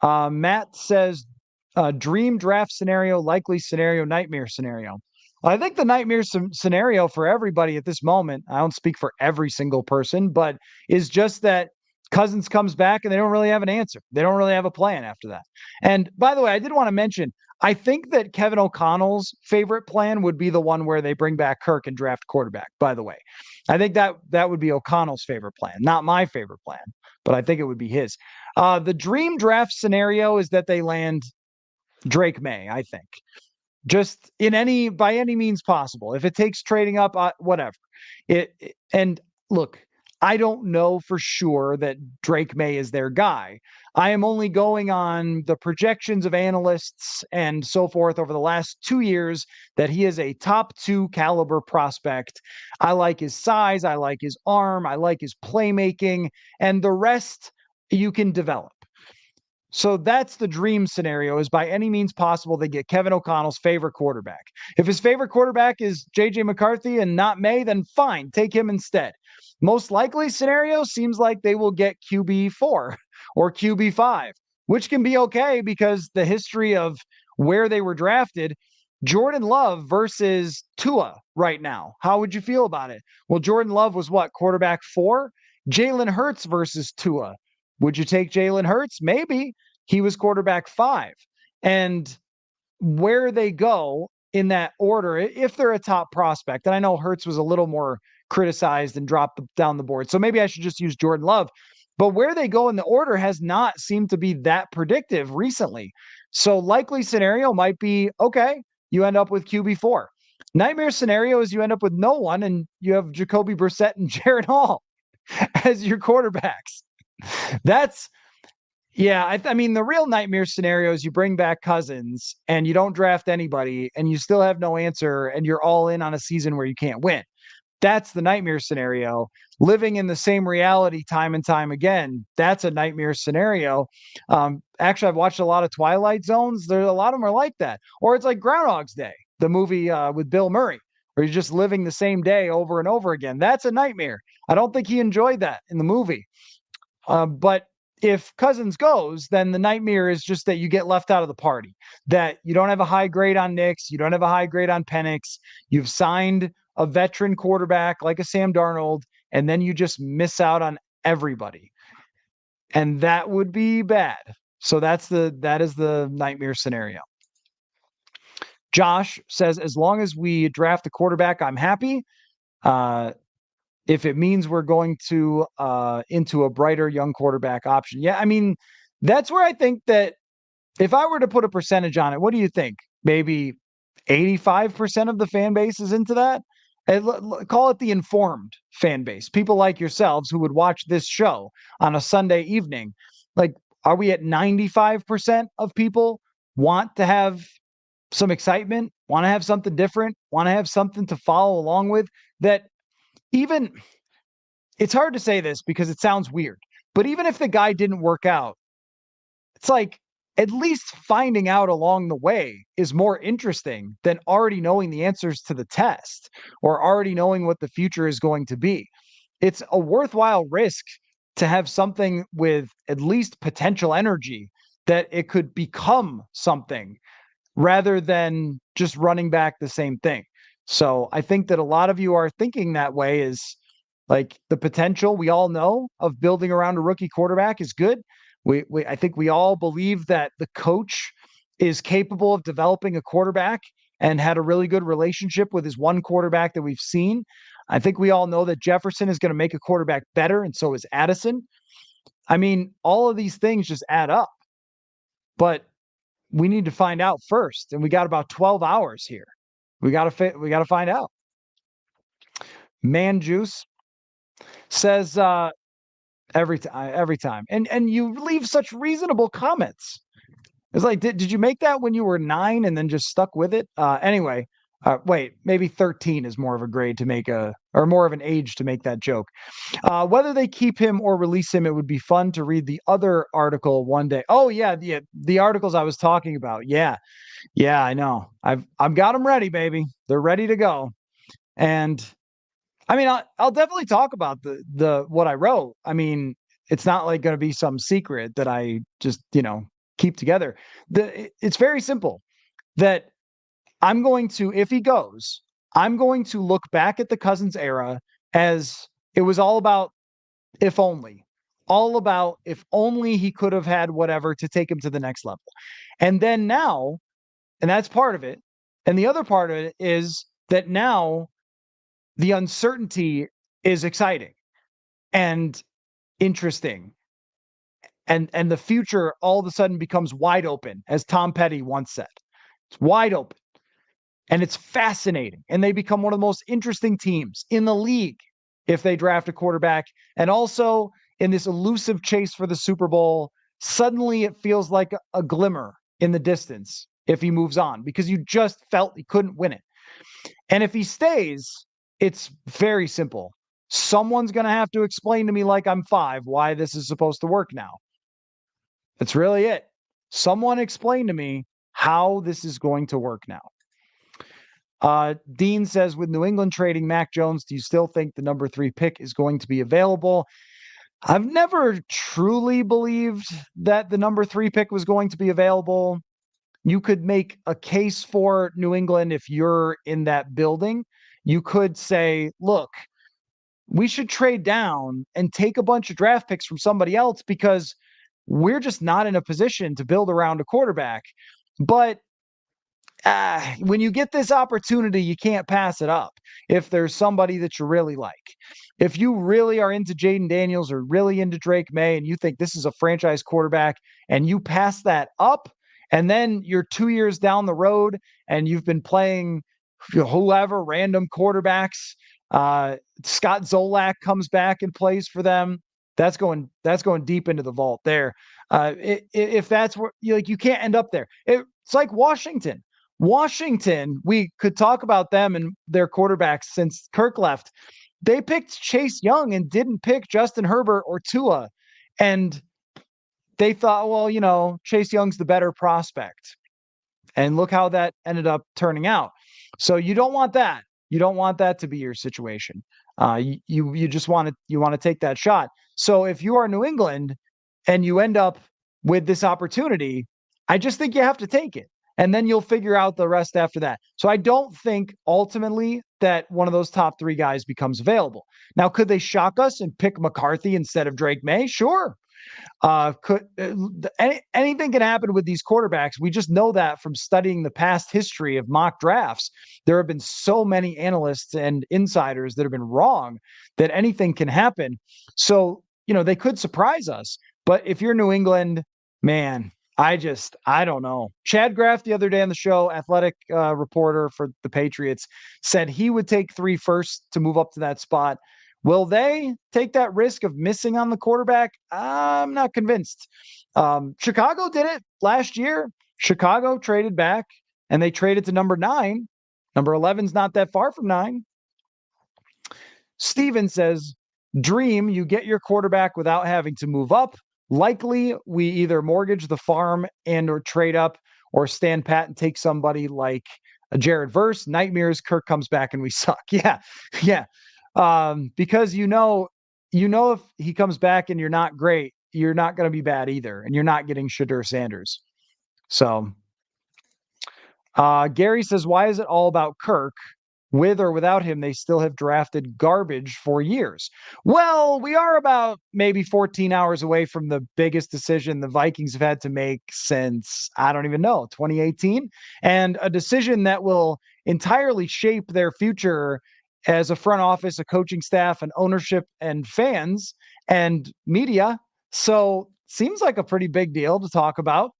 Matt says, dream draft scenario, likely scenario, nightmare scenario. I think the nightmare scenario for everybody at this moment, I don't speak for every single person, but is just that Cousins comes back and they don't really have an answer. They don't really have a plan after that. And by the way, I did want to mention, I think that Kevin O'Connell's favorite plan would be the one where they bring back Kirk and draft quarterback, by the way. I think that would be O'Connell's favorite plan, not my favorite plan, but I think it would be his. The dream draft scenario is that they land Drake May, I think. Just by any means possible. If it takes trading up, whatever. And look, I don't know for sure that Drake May is their guy. I am only going on the projections of analysts and so forth over the last 2 years that he is a top 2 caliber prospect. I like his size. I like his arm. I like his playmaking, and the rest you can develop. So that's the dream scenario, is by any means possible they get Kevin O'Connell's favorite quarterback. If his favorite quarterback is J.J. McCarthy and not May, then fine, take him instead. Most likely scenario seems like they will get QB4 or QB5, which can be okay because the history of where they were drafted, Jordan Love versus Tua right now. How would you feel about it? Well, Jordan Love was what, quarterback 4? Jalen Hurts versus Tua. Would you take Jalen Hurts? Maybe. He was quarterback 5. And where they go in that order, if they're a top prospect, and I know Hurts was a little more criticized and dropped down the board, so maybe I should just use Jordan Love. But where they go in the order has not seemed to be that predictive recently. So likely scenario might be, okay, you end up with QB4. Nightmare scenario is you end up with no one and you have Jacoby Brissett and Jared Hall as your quarterbacks. I mean, the real nightmare scenario is you bring back Cousins and you don't draft anybody and you still have no answer and you're all in on a season where you can't win. That's the nightmare scenario. Living in the same reality time and time again, that's a nightmare scenario. Actually, I've watched a lot of Twilight Zones. There's a lot of them are like that. Or it's like Groundhog's Day, the movie with Bill Murray, where you're just living the same day over and over again. That's a nightmare. I don't think he enjoyed that in the movie. But if Cousins goes, then the nightmare is just that you get left out of the party, that you don't have a high grade on Nix, you don't have a high grade on Penix, you've signed a veteran quarterback like a Sam Darnold, and then you just miss out on everybody. And that would be bad. So that is the nightmare scenario. Josh says, as long as we draft a quarterback, I'm happy. If it means we're going to into a brighter young quarterback option. Yeah, I mean, that's where I think that if I were to put a percentage on it, what do you think? Maybe 85% of the fan base is into that? call it the informed fan base, people like yourselves who would watch this show on a Sunday evening. Like, are we at 95% of people want to have some excitement, want to have something different, want to have something to follow along with? That even, it's hard to say this because it sounds weird, but even if the guy didn't work out, it's like at least finding out along the way is more interesting than already knowing the answers to the test or already knowing what the future is going to be. It's a worthwhile risk to have something with at least potential energy that it could become something rather than just running back the same thing. So I think that a lot of you are thinking that way, is like the potential we all know of building around a rookie quarterback is good. I think we all believe that the coach is capable of developing a quarterback and had a really good relationship with his one quarterback that we've seen. I think we all know that Jefferson is going to make a quarterback better, and so is Addison. I mean, all of these things just add up, but we need to find out first, and we got about 12 hours here. We got to find out. Man Juice says every time, and you leave such reasonable comments. It's like, did you make that when you were 9 and then just stuck with it? Anyway, wait, maybe 13 is more of a grade to make or more of an age to make that joke. Whether they keep him or release him, it would be fun to read the other article one day. Oh yeah, the articles I was talking about. Yeah, I know. I've got them ready, baby. They're ready to go. And I mean, I'll definitely talk about the what I wrote. I mean, it's not like going to be some secret that I just keep together. It's very simple. That I'm going to, if he goes, I'm going to look back at the Cousins era as it was all about if only, all about if only he could have had whatever to take him to the next level. And then now, and that's part of it. And the other part of it is that now the uncertainty is exciting and interesting. And the future all of a sudden becomes wide open, as Tom Petty once said. It's wide open. And it's fascinating. And they become one of the most interesting teams in the league if they draft a quarterback. And also in this elusive chase for the Super Bowl, suddenly it feels like a glimmer in the distance if he moves on, because you just felt he couldn't win it. And if he stays, it's very simple. Someone's going to have to explain to me, like I'm 5, why this is supposed to work now. That's really it. Someone explain to me how this is going to work now. Dean says, with New England trading Mac Jones, do you still think the number 3 pick is going to be available? I've never truly believed that the number 3 pick was going to be available. You could make a case for New England if you're in that building. You could say, look, we should trade down and take a bunch of draft picks from somebody else because we're just not in a position to build around a quarterback. But when you get this opportunity, you can't pass it up if there's somebody that you really like. If you really are into Jaden Daniels or really into Drake May and you think this is a franchise quarterback and you pass that up, and then you're 2 years down the road and you've been playing whoever, random quarterbacks, Scott Zolak comes back and plays for them, that's going deep into the vault there. If that's where you can't end up there. It's like Washington. We could talk about them and their quarterbacks since Kirk left. They picked Chase Young and didn't pick Justin Herbert or Tua. And they thought, well, Chase Young's the better prospect. And look how that ended up turning out. So you don't want that. You don't want that to be your situation. You just want to take that shot. So if you are New England and you end up with this opportunity, I just think you have to take it. And then you'll figure out the rest after that. So I don't think ultimately that one of those top 3 guys becomes available. Now, could they shock us and pick McCarthy instead of Drake May? Sure. Anything can happen with these quarterbacks. We just know that from studying the past history of mock drafts. There have been so many analysts and insiders that have been wrong that anything can happen. So, they could surprise us. But if you're New England, man, I don't know. Chad Graff the other day on the show, athletic reporter for the Patriots, said he would take 3 firsts to move up to that spot. Will they take that risk of missing on the quarterback? I'm not convinced. Chicago did it last year. Chicago traded back and they traded to number 9. Number 11's not that far from 9. Steven says, dream, you get your quarterback without having to move up. Likely, we either mortgage the farm and or trade up or stand pat and take somebody like a Jared Verse. Nightmares, Kirk comes back and we suck. Yeah, yeah. Because if he comes back and you're not great, you're not going to be bad either. And you're not getting Shadur Sanders. So Gary says, why is it all about Kirk? With or without him, they still have drafted garbage for years. Well, we are about maybe 14 hours away from the biggest decision the Vikings have had to make since, I don't even know, 2018. And a decision that will entirely shape their future as a front office, a coaching staff, and ownership and fans and media. So seems like a pretty big deal to talk about.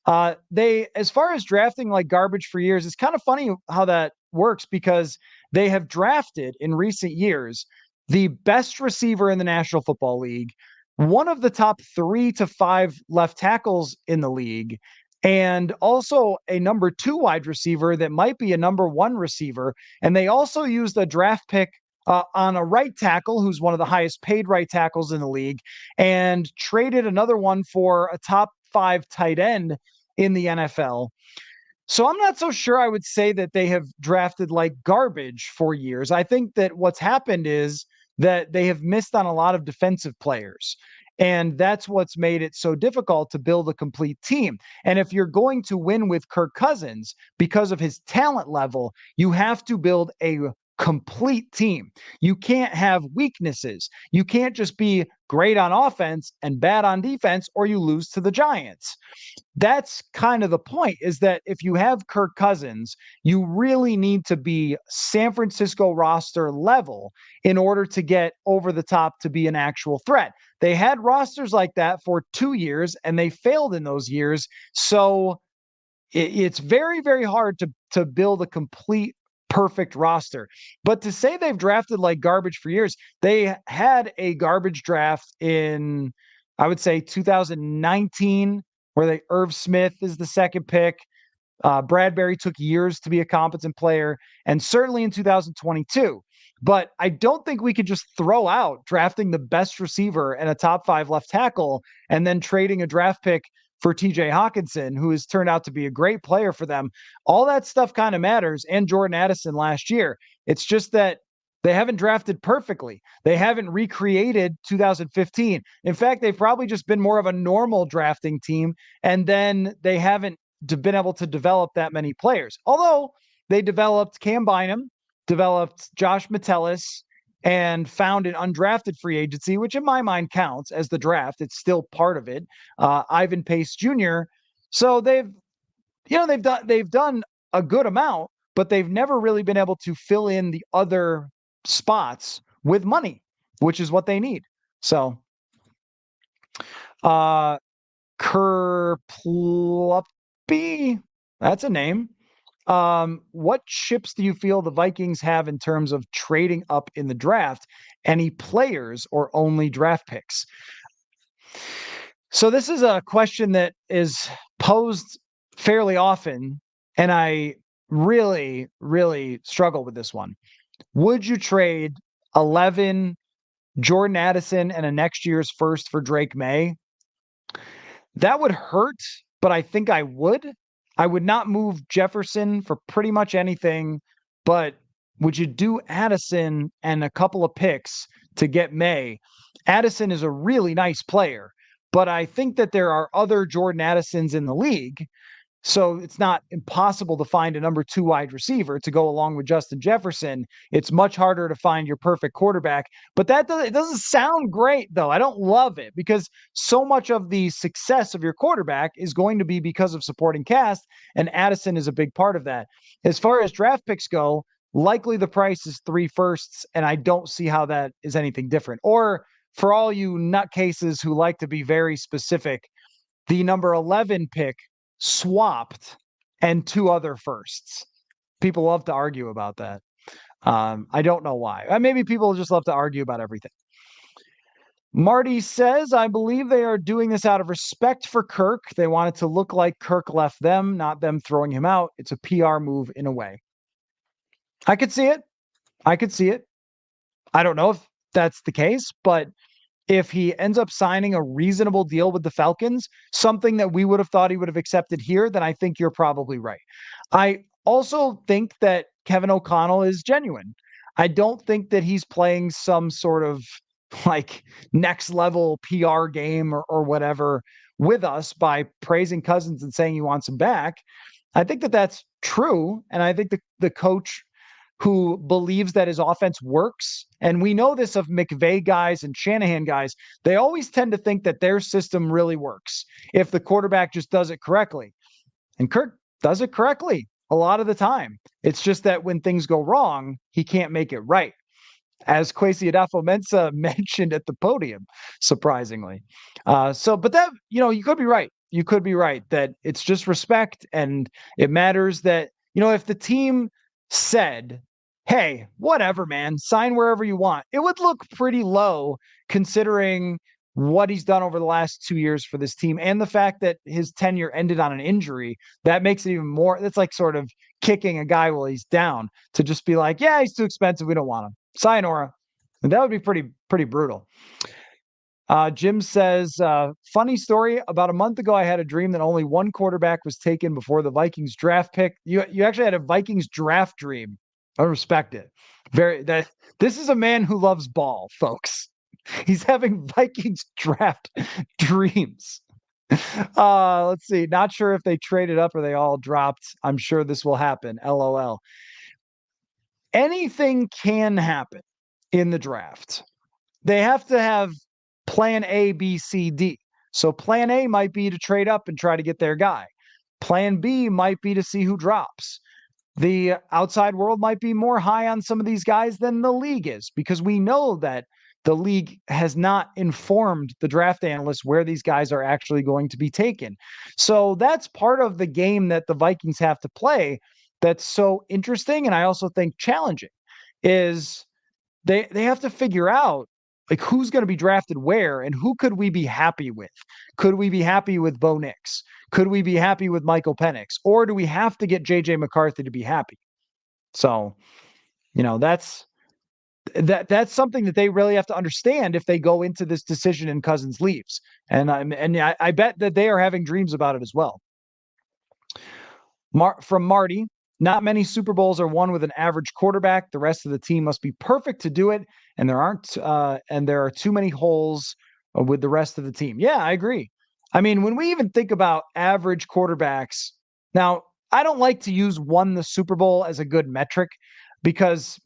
As far as drafting like garbage for years, it's kind of funny how that works because they have drafted in recent years the best receiver in the National Football League, one of the top 3 to 5 left tackles in the league, and also a number 2 wide receiver that might be a number 1 receiver. And they also used a draft pick on a right tackle, who's one of the highest paid right tackles in the league, and traded another one for a top 5 tight end in the NFL. So I'm not so sure I would say that they have drafted like garbage for years. I think that what's happened is that they have missed on a lot of defensive players. And that's what's made it so difficult to build a complete team. And if you're going to win with Kirk Cousins because of his talent level, you have to build a complete team. You can't have weaknesses. You can't just be great on offense and bad on defense, or you lose to the Giants. That's kind of the point, is that if you have Kirk Cousins, you really need to be San Francisco roster level in order to get over the top to be an actual threat. They had rosters like that for 2 years and they failed in those years. So it's very, very hard to build a complete perfect roster. But to say they've drafted like garbage for years, they had a garbage draft in, I would say, 2019, where Irv Smith is the second pick. Bradbury took years to be a competent player, and certainly in 2022. But I don't think we could just throw out drafting the best receiver and a top 5 left tackle and then trading a draft pick for TJ Hawkinson, who has turned out to be a great player for them. All that stuff kind of matters, and Jordan Addison last year. It's just that they haven't drafted perfectly. They haven't recreated 2015. In fact, they've probably just been more of a normal drafting team, and then they haven't been able to develop that many players. Although they developed Cam Bynum, developed Josh Metellus, and found an undrafted free agency, which in my mind counts as the draft. It's still part of it. Ivan Pace Jr. So they've done a good amount, but they've never really been able to fill in the other spots with money, which is what they need. So, Kerpluppy, that's a name. What chips do you feel the Vikings have in terms of trading up in the draft? Any players or only draft picks? So this is a question that is posed fairly often, and I really, really struggle with this one. Would you trade 11 Jordan Addison and a next year's first for Drake May? That would hurt, but I think I would. I would not move Jefferson for pretty much anything, but would you do Addison and a couple of picks to get May? Addison is a really nice player, but I think that there are other Jordan Addisons in the league. So it's not impossible to find a number 2 wide receiver to go along with Justin Jefferson. It's much harder to find your perfect quarterback. But it doesn't sound great, though. I don't love it because so much of the success of your quarterback is going to be because of supporting cast, and Addison is a big part of that. As far as draft picks go, likely the price is 3 firsts, and I don't see how that is anything different. Or for all you nutcases who like to be very specific, the number 11 pick swapped and 2 other firsts. People love to argue about that. I don't know why. Maybe people just love to argue about everything. Marty says, I believe they are doing this out of respect for Kirk. They want it to look like Kirk left them, not them throwing him out. It's a PR move in a way. I could see it. I could see it. I don't know if that's the case, but if he ends up signing a reasonable deal with the Falcons, something that we would have thought he would have accepted here, then I think you're probably right. I also think that Kevin O'Connell is genuine. I don't think that he's playing some sort of like next level PR game or whatever with us by praising Cousins and saying he wants him back. I think that that's true. And I think the coach who believes that his offense works. And we know this of McVay guys and Shanahan guys. They always tend to think that their system really works if the quarterback just does it correctly. And Kirk does it correctly a lot of the time. It's just that when things go wrong, he can't make it right. As Kwesi Adofo-Mensah mentioned at the podium, surprisingly. But that, you could be right. You could be right that it's just respect, and it matters that, if the team said, hey, whatever, man, sign wherever you want, it would look pretty low considering what he's done over the last 2 years for this team and the fact that his tenure ended on an injury. That makes it even more, it's like sort of kicking a guy while he's down to just be like, yeah, he's too expensive. We don't want him. Sayonara. And that would be pretty brutal. Jim says, funny story. About a month ago, I had a dream that only one quarterback was taken before the Vikings draft pick. You actually had a Vikings draft dream. I respect it. This is a man who loves ball, folks. He's having Vikings draft dreams. Let's see. Not sure if they traded up or they all dropped. I'm sure this will happen. LOL. Anything can happen in the draft. They have to have plan A, B, C, D. So plan A might be to trade up and try to get their guy. Plan B might be to see who drops. The outside world might be more high on some of these guys than the league is, because we know that the league has not informed the draft analysts where these guys are actually going to be taken. So that's part of the game that the Vikings have to play that's so interesting, and I also think challenging, is they have to figure out like who's going to be drafted where and who could we be happy with? Could we be happy with Bo Nix? Could we be happy with Michael Penix? Or do we have to get JJ McCarthy to be happy? So, that's something that they really have to understand if they go into this decision and Cousins leaves. And I bet that they are having dreams about it as well. From Marty, not many Super Bowls are won with an average quarterback. The rest of the team must be perfect to do it, and there are too many holes with the rest of the team. Yeah, I agree. I mean, when we even think about average quarterbacks, now I don't like to use won the Super Bowl as a good metric because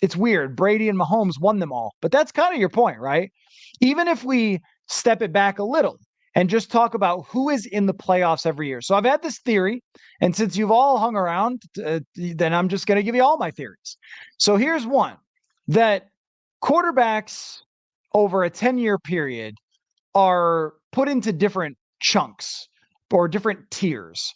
it's weird. Brady and Mahomes won them all, but that's kind of your point, right? Even if we step it back a little and just talk about who is in the playoffs every year. So I've had this theory, and since you've all hung around, then I'm just going to give you all my theories. So here's one, that quarterbacks over a 10-year period are put into different chunks or different tiers,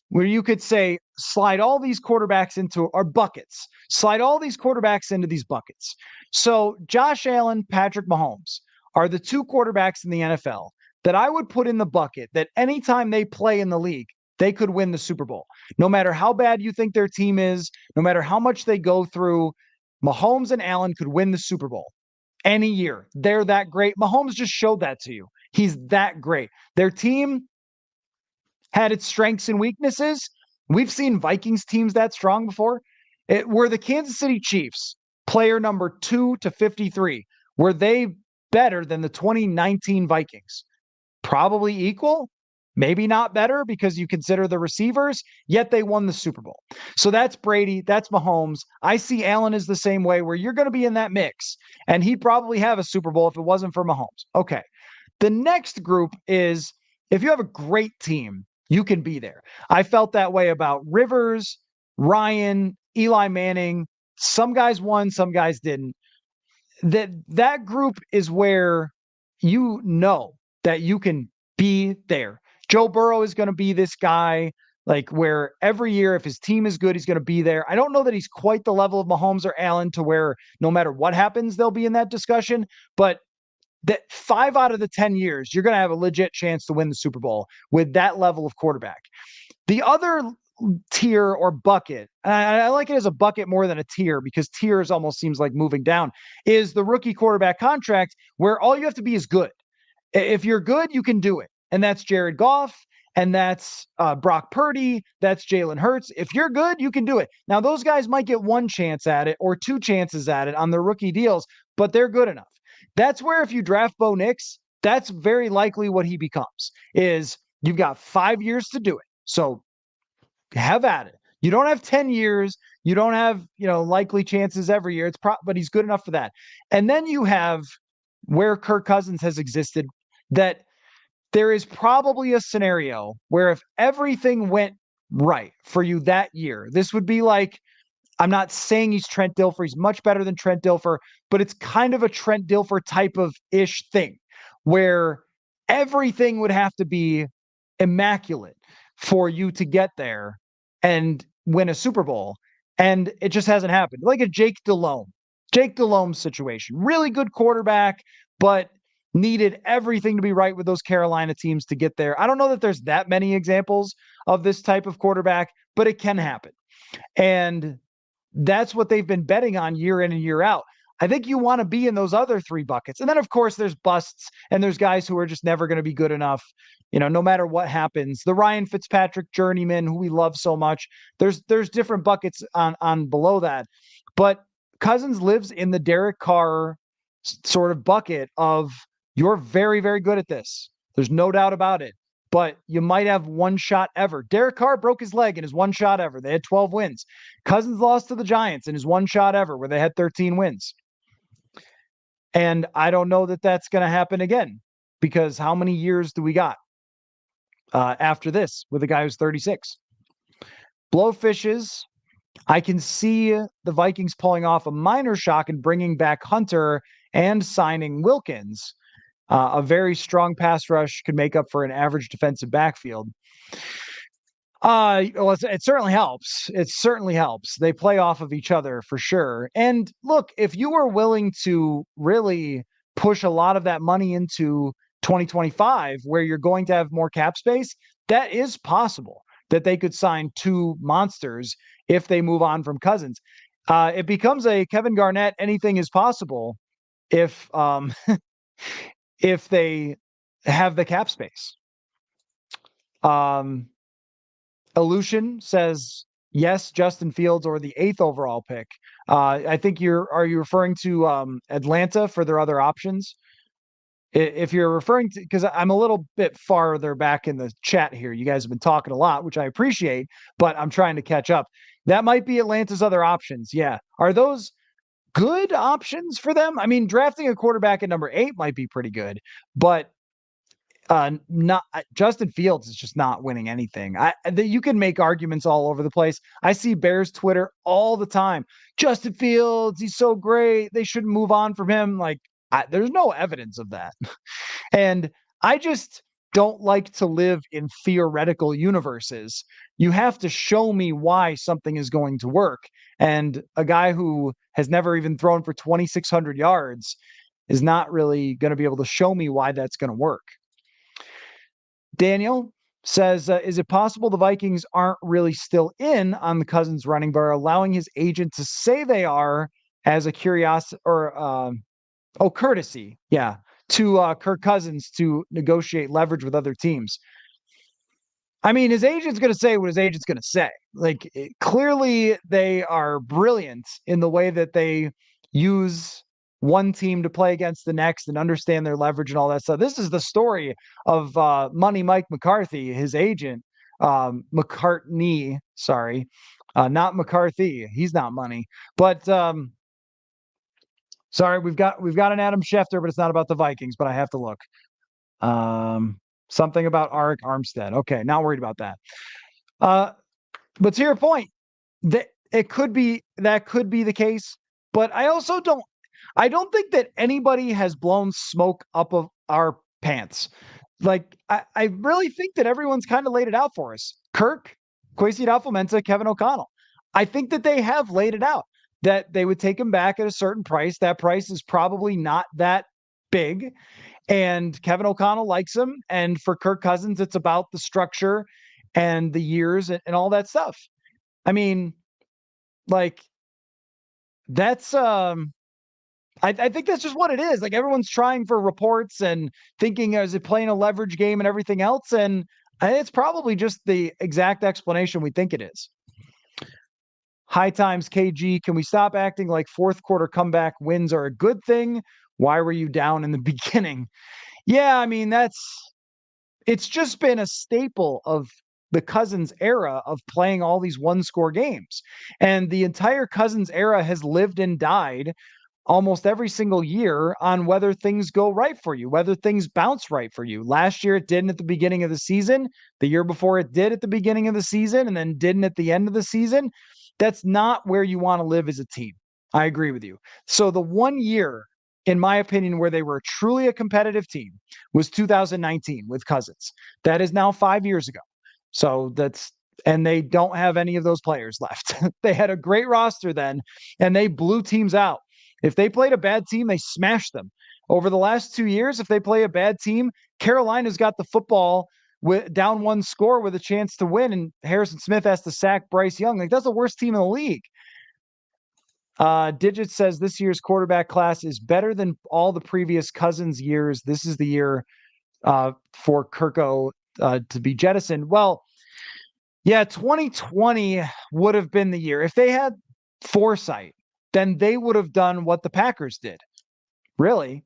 where you could say, slide all these quarterbacks into our buckets, slide all these quarterbacks into these buckets. So Josh Allen, Patrick Mahomes are the two quarterbacks in the NFL that I would put in the bucket that anytime they play in the league, they could win the Super Bowl. No matter how bad you think their team is, no matter how much they go through, Mahomes and Allen could win the Super Bowl any year. They're that great. Mahomes just showed that to you. He's that great. Their team had its strengths and weaknesses. We've seen Vikings teams that strong before. Were the Kansas City Chiefs, player number 2 to 53, were they better than the 2019 Vikings? Probably equal, maybe not better because you consider the receivers, yet they won the Super Bowl. So that's Brady, that's Mahomes. I see Allen is the same way, where you're going to be in that mix, and he'd probably have a Super Bowl if it wasn't for Mahomes. Okay. The next group is, if you have a great team, you can be there. I felt that way about Rivers, Ryan, Eli Manning. Some guys won, some guys didn't. That group is where you know that you can be there. Joe Burrow is going to be this guy, like where every year, if his team is good, he's going to be there. I don't know that he's quite the level of Mahomes or Allen to where no matter what happens, they'll be in that discussion. But that 5 out of the 10 years, you're going to have a legit chance to win the Super Bowl with that level of quarterback. The other tier or bucket, and I like it as a bucket more than a tier because tiers almost seems like moving down, is the rookie quarterback contract where all you have to be is good. If you're good, you can do it. And that's Jared Goff, and that's Brock Purdy, that's Jalen Hurts. If you're good, you can do it. Now, those guys might get one chance at it or two chances at it on their rookie deals, but they're good enough. That's where if you draft Bo Nix, that's very likely what he becomes, is you've got 5 years to do it. So have at it. You don't have 10 years. You don't have, likely chances every year. But he's good enough for that. And then you have where Kirk Cousins has existed, that there is probably a scenario where if everything went right for you that year, this would be like, I'm not saying he's Trent Dilfer. He's much better than Trent Dilfer, but it's kind of a Trent Dilfer type of ish thing where everything would have to be immaculate for you to get there and win a Super Bowl. And it just hasn't happened. Like a Jake Delhomme situation. Really good quarterback, but needed everything to be right with those Carolina teams to get there. I don't know that there's that many examples of this type of quarterback, but it can happen. And that's what they've been betting on year in and year out. I think you want to be in those other three buckets. And then, of course, there's busts and there's guys who are just never going to be good enough, no matter what happens. The Ryan Fitzpatrick journeyman, who we love so much, there's different buckets on below that. But Cousins lives in the Derek Carr sort of bucket of you're very, very good at this. There's no doubt about it. But you might have one shot ever. Derek Carr broke his leg in his one shot ever. They had 12 wins. Cousins lost to the Giants in his one shot ever where they had 13 wins. And I don't know that that's going to happen again because how many years do we got after this with a guy who's 36? Blowfishes, I can see the Vikings pulling off a minor shock and bringing back Hunter and signing Wilkins. A very strong pass rush could make up for an average defensive backfield. Well, it certainly helps. It certainly helps. They play off of each other for sure. And look, if you were willing to really push a lot of that money into 2025, where you're going to have more cap space, that is possible that they could sign two monsters if they move on from Cousins. It becomes a Kevin Garnett, anything is possible if if they have the cap space. Illusion says yes, Justin Fields or the 8th overall pick. I think are you referring to Atlanta for their other options? If you're referring to, because I'm a little bit farther back in the chat here, you guys have been talking a lot, which I appreciate, but I'm trying to catch up. That might be Atlanta's other options. Yeah. Are those good options for them? I mean, drafting a quarterback at number 8 might be pretty good, but not Justin Fields is just not winning anything. You can make arguments all over the place. I see Bears Twitter all the time. Justin Fields, he's so great. They shouldn't move on from him. Like, there's no evidence of that. And I just don't like to live in theoretical universes. You have to show me why something is going to work. And a guy who has never even thrown for 2,600 yards is not really going to be able to show me why that's going to work. Daniel says, is it possible the Vikings aren't really still in on the Cousins running, but are allowing his agent to say they are as a curiosity or courtesy, to Kirk Cousins to negotiate leverage with other teams? I mean, his agent's going to say what his agent's going to say. Like, clearly they are brilliant in the way that they use one team to play against the next and understand their leverage and all that stuff. This is the story of Money Mike McCarthy, his agent, McCartney, sorry, not McCarthy. He's not money, but sorry, we've got an Adam Schefter, but it's not about the Vikings, but I have to look. Something about Arik Armstead. Okay, not worried about that. But to your point, that could be the case, but I also don't think that anybody has blown smoke up of our pants. Like, I really think that everyone's kind of laid it out for us. Kirk, Kwesi adofo-mensah, Kevin O'Connell. I think that they have laid it out, that they would take him back at a certain price. That price is probably not that big. And Kevin O'Connell likes him. And for Kirk Cousins, it's about the structure and the years and all that stuff. I mean, like, that's I think that's just what it is. Like, everyone's trying for reports and thinking, is it playing a leverage game and everything else? And it's probably just the exact explanation we think it is. High Times KG, can we stop acting like fourth quarter comeback wins are a good thing? Why were you down in the beginning? Yeah, I mean, it's just been a staple of the Cousins era of playing all these one-score games. And the entire Cousins era has lived and died almost every single year on whether things go right for you, whether things bounce right for you. Last year, it didn't at the beginning of the season. The year before, it did at the beginning of the season, and then didn't at the end of the season. That's not where you want to live as a team. I agree with you. So the 1 year, in my opinion, where they were truly a competitive team was 2019 with Cousins. That is now 5 years ago. So and they don't have any of those players left. They had a great roster then, and they blew teams out. If they played a bad team, they smashed them. Over the last 2 years, if they play a bad team, Carolina's got the football with down one score with a chance to win, and Harrison Smith has to sack Bryce Young. Like, that's the worst team in the league. Digit says this year's quarterback class is better than all the previous Cousins years. This is the year for Kirko to be jettisoned. Well, yeah, 2020 would have been the year. If they had foresight, then they would have done what the Packers did. Really.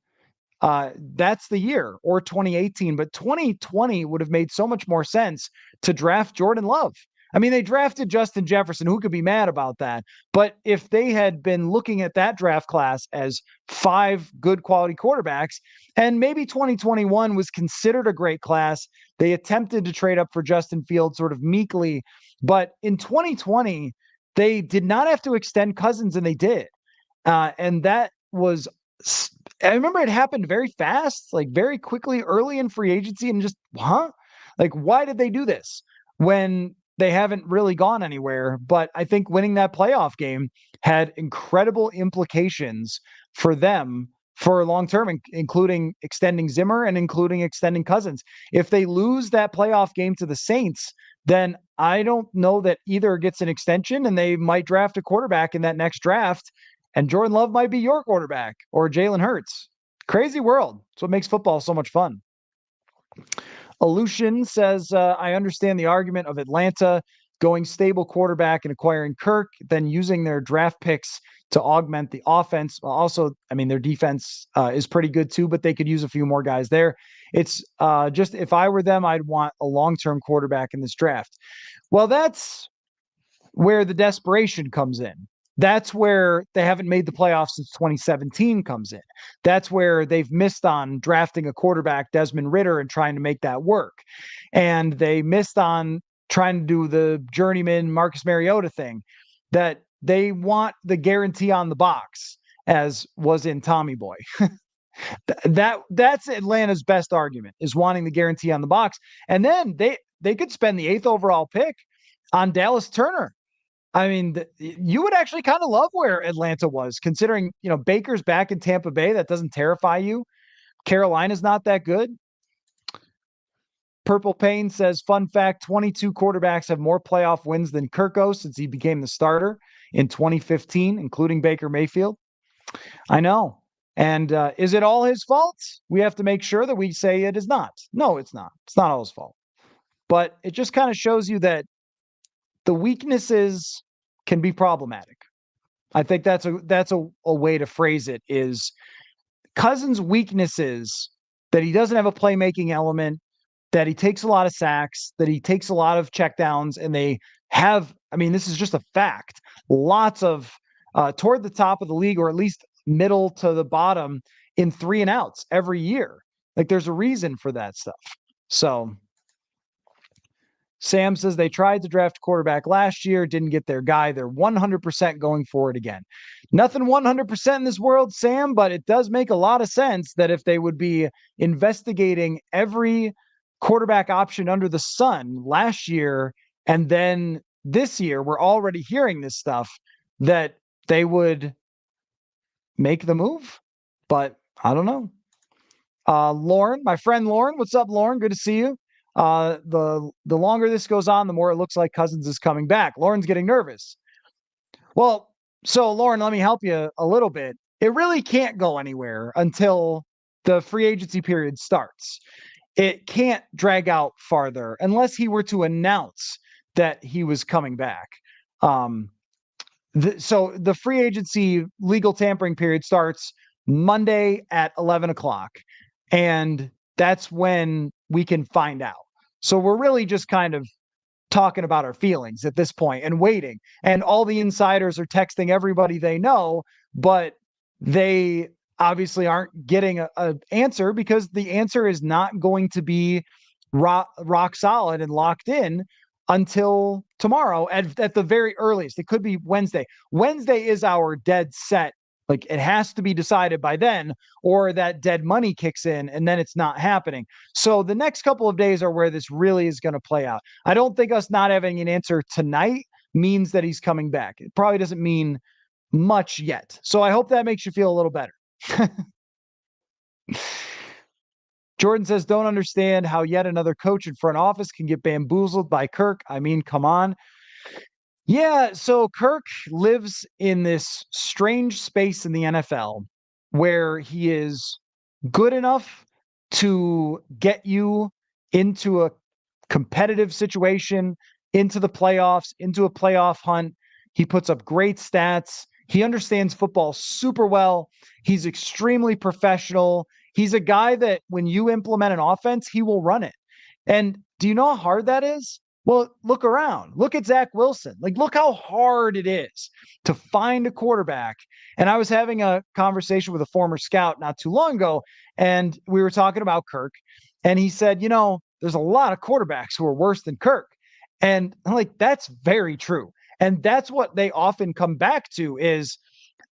That's the year, or 2018, but 2020 would have made so much more sense to draft Jordan Love. I mean, they drafted Justin Jefferson. Who could be mad about that? But if they had been looking at that draft class as 5 good quality quarterbacks, and maybe 2021 was considered a great class, they attempted to trade up for Justin Fields sort of meekly. But in 2020, they did not have to extend Cousins, and they did. And that was, I remember it happened very fast, like very quickly, early in free agency, and just, like, why did they do this when they haven't really gone anywhere? But I think winning that playoff game had incredible implications for them for long term, including extending Zimmer and including extending Cousins. If they lose that playoff game to the Saints, then I don't know that either gets an extension, and they might draft a quarterback in that next draft. And Jordan Love might be your quarterback, or Jalen Hurts. Crazy world. It's what makes football so much fun. Aleutian says, I understand the argument of Atlanta going stable quarterback and acquiring Kirk, then using their draft picks to augment the offense. Also, I mean, their defense is pretty good too, but they could use a few more guys there. It's just, if I were them, I'd want a long-term quarterback in this draft. Well, that's where the desperation comes in. That's where they haven't made the playoffs since 2017 comes in. That's where they've missed on drafting a quarterback, Desmond Ridder, and trying to make that work. And they missed on trying to do the journeyman Marcus Mariota thing, that they want the guarantee on the box, as was in Tommy Boy. That's Atlanta's best argument, is wanting the guarantee on the box. And then they could spend the 8th overall pick on Dallas Turner. I mean, you would actually kind of love where Atlanta was, considering, Baker's back in Tampa Bay. That doesn't terrify you. Carolina's not that good. Purple Pain says, fun fact, 22 quarterbacks have more playoff wins than Kirko since he became the starter in 2015, including Baker Mayfield. I know. And is it all his fault? We have to make sure that we say it is not. No, it's not. It's not all his fault. But it just kind of shows you that the weaknesses can be problematic. I think that's a way to phrase it, is Cousins' weaknesses, that he doesn't have a playmaking element, that he takes a lot of sacks, that he takes a lot of checkdowns, and they have, I mean, this is just a fact, lots of toward the top of the league, or at least middle to the bottom in 3 and outs every year. Like, there's a reason for that stuff. So Sam says they tried to draft a quarterback last year, didn't get their guy. They're 100% going for it again. Nothing 100% in this world, Sam, but it does make a lot of sense that if they would be investigating every quarterback option under the sun last year, and then this year, we're already hearing this stuff, that they would make the move. But I don't know. Lauren, my friend Lauren, what's up, Lauren? Good to see you. The longer this goes on, the more it looks like Cousins is coming back. Lauren's getting nervous. Well, so Lauren, let me help you a little bit. It really can't go anywhere until the free agency period starts. It can't drag out farther unless he were to announce that he was coming back. So the free agency legal tampering period starts Monday at 11 o'clock. And that's when we can find out. So we're really just kind of talking about our feelings at this point and waiting. And all the insiders are texting everybody they know, but they obviously aren't getting an answer because the answer is not going to be rock solid and locked in until tomorrow at the very earliest. It could be Wednesday. Wednesday is our dead set. Like, it has to be decided by then, or that dead money kicks in and then it's not happening. So the next couple of days are where this really is going to play out. I don't think us not having an answer tonight means that he's coming back. It probably doesn't mean much yet. So I hope that makes you feel a little better. Jordan says, don't understand how yet another coach in front office can get bamboozled by Kirk. I mean, come on. Yeah, so Kirk lives in this strange space in the NFL where he is good enough to get you into a competitive situation, into the playoffs, into a playoff hunt. He puts up great stats. He understands football super well. He's extremely professional. He's a guy that when you implement an offense, he will run it. And do you know how hard that is? Well, look around. Look at Zach Wilson. Like, look how hard it is to find a quarterback. And I was having a conversation with a former scout not too long ago, and we were talking about Kirk. And he said, there's a lot of quarterbacks who are worse than Kirk. And I'm like, that's very true. And that's what they often come back to is,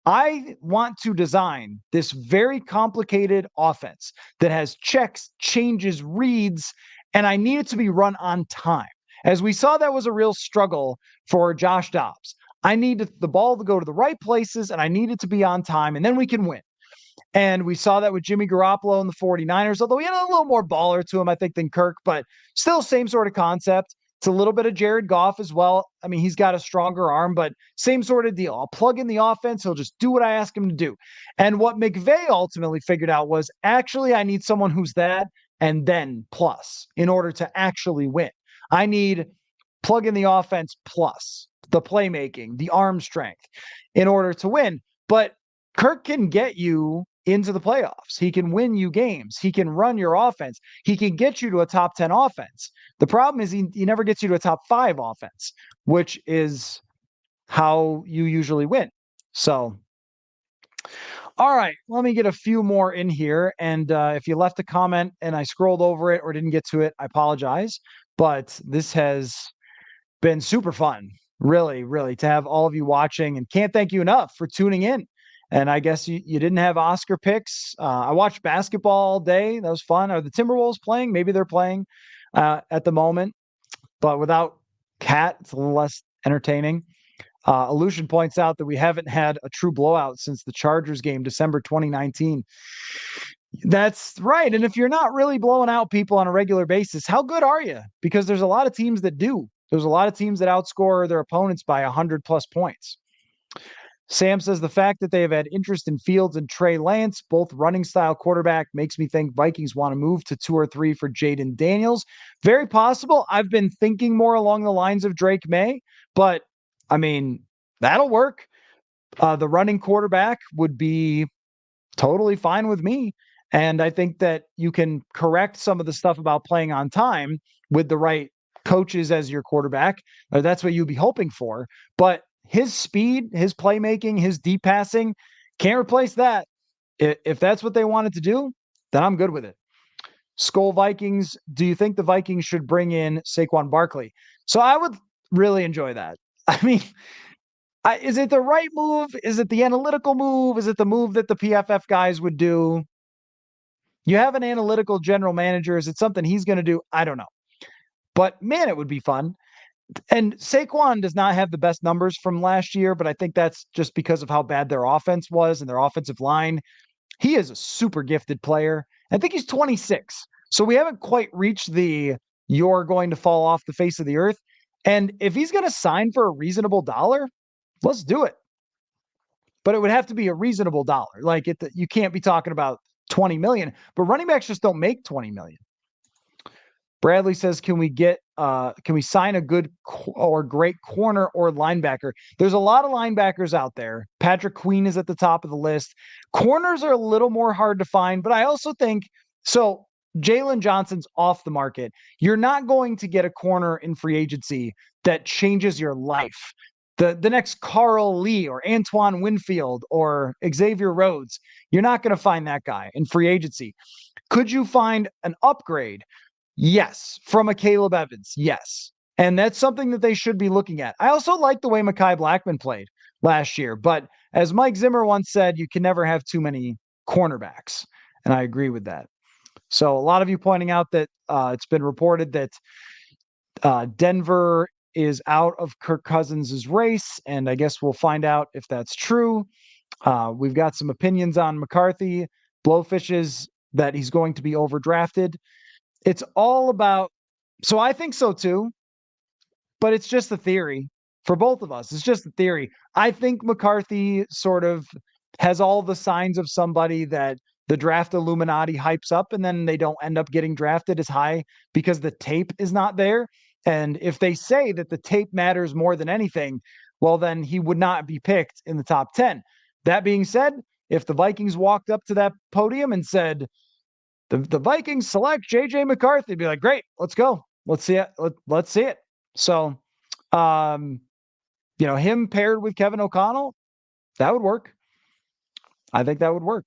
I want to design this very complicated offense that has checks, changes, reads, and I need it to be run on time. As we saw, that was a real struggle for Josh Dobbs. I need the ball to go to the right places, and I need it to be on time, and then we can win. And we saw that with Jimmy Garoppolo and the 49ers, although he had a little more baller to him, I think, than Kirk, but still same sort of concept. It's a little bit of Jared Goff as well. I mean, he's got a stronger arm, but same sort of deal. I'll plug in the offense. He'll just do what I ask him to do. And what McVay ultimately figured out was, actually, I need someone who's that and then plus in order to actually win. I need plug in the offense plus the playmaking, the arm strength in order to win. But Kirk can get you into the playoffs. He can win you games. He can run your offense. He can get you to a top 10 offense. The problem is he never gets you to a top 5 offense, which is how you usually win. So, all right, let me get a few more in here. And if you left a comment and I scrolled over it or didn't get to it, I apologize. But this has been super fun, really, really, to have all of you watching, and can't thank you enough for tuning in. And I guess you didn't have Oscar picks. I watched basketball all day. That was fun. Are the Timberwolves playing? Maybe they're playing at the moment. But without Cat, it's a little less entertaining. Illusion points out that we haven't had a true blowout since the Chargers game, December 2019. That's right. And if you're not really blowing out people on a regular basis, how good are you? Because there's a lot of teams that do. There's a lot of teams that outscore their opponents by 100 plus points. Sam says the fact that they have had interest in Fields and Trey Lance, both running style quarterback, makes me think Vikings want to move to 2 or 3 for Jaden Daniels. Very possible. I've been thinking more along the lines of Drake May, but I mean, that'll work. The running quarterback would be totally fine with me. And I think that you can correct some of the stuff about playing on time with the right coaches as your quarterback, or that's what you'd be hoping for. But his speed, his playmaking, his deep passing, can't replace that. If that's what they wanted to do, then I'm good with it. Skol Vikings, do you think the Vikings should bring in Saquon Barkley? So I would really enjoy that. I mean, is it the right move? Is it the analytical move? Is it the move that the PFF guys would do? You have an analytical general manager. Is it something he's going to do? I don't know. But man, it would be fun. And Saquon does not have the best numbers from last year, but I think that's just because of how bad their offense was and their offensive line. He is a super gifted player. I think he's 26. So we haven't quite reached the you're going to fall off the face of the earth. And if he's going to sign for a reasonable dollar, let's do it. But it would have to be a reasonable dollar. Like you can't be talking about 20 million, but running backs just don't make 20 million. Bradley says, can we sign a good or great corner or linebacker? There's a lot of linebackers out there. Patrick Queen is at the top of the list. Corners are a little more hard to find, but I also think so. Jalen Johnson's off the market. You're not going to get a corner in free agency that changes your life. The next Carl Lee or Antoine Winfield or Xavier Rhodes, you're not going to find that guy in free agency. Could you find an upgrade? Yes. From a Caleb Evans. Yes. And that's something that they should be looking at. I also like the way Mekhi Blackman played last year, but as Mike Zimmer once said, you can never have too many cornerbacks. And I agree with that. So a lot of you pointing out that it's been reported that Denver is out of Kirk Cousins' race, and I guess we'll find out if that's true. We've got some opinions on McCarthy, blowfishes that he's going to be overdrafted. It's all about, so I think so too, but it's just a theory for both of us. It's just a theory. I think McCarthy sort of has all the signs of somebody that the draft Illuminati hypes up and then they don't end up getting drafted as high because the tape is not there. And if they say that the tape matters more than anything, well, then he would not be picked in the top 10. That being said, if the Vikings walked up to that podium and said, the Vikings select JJ McCarthy, be like, great, let's go. Let's see it. Let's see it. So, him paired with Kevin O'Connell, that would work. I think that would work.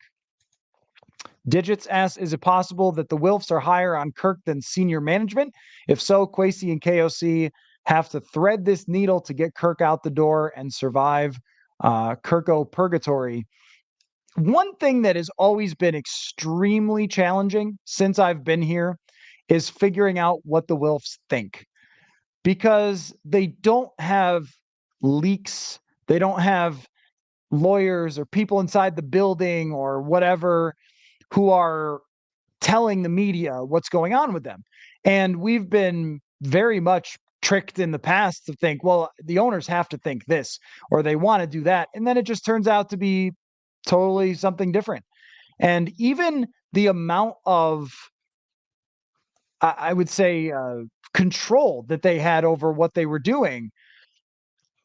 Digits asks, is it possible that the Wilfs are higher on Kirk than senior management? If so, Kwesi and KOC have to thread this needle to get Kirk out the door and survive Kirko purgatory. One thing that has always been extremely challenging since I've been here is figuring out what the Wilfs think, because they don't have leaks. They don't have lawyers or people inside the building or whatever who are telling the media what's going on with them. And we've been very much tricked in the past to think, well, the owners have to think this or they want to do that. And then it just turns out to be totally something different. And even the amount of, I would say, control that they had over what they were doing,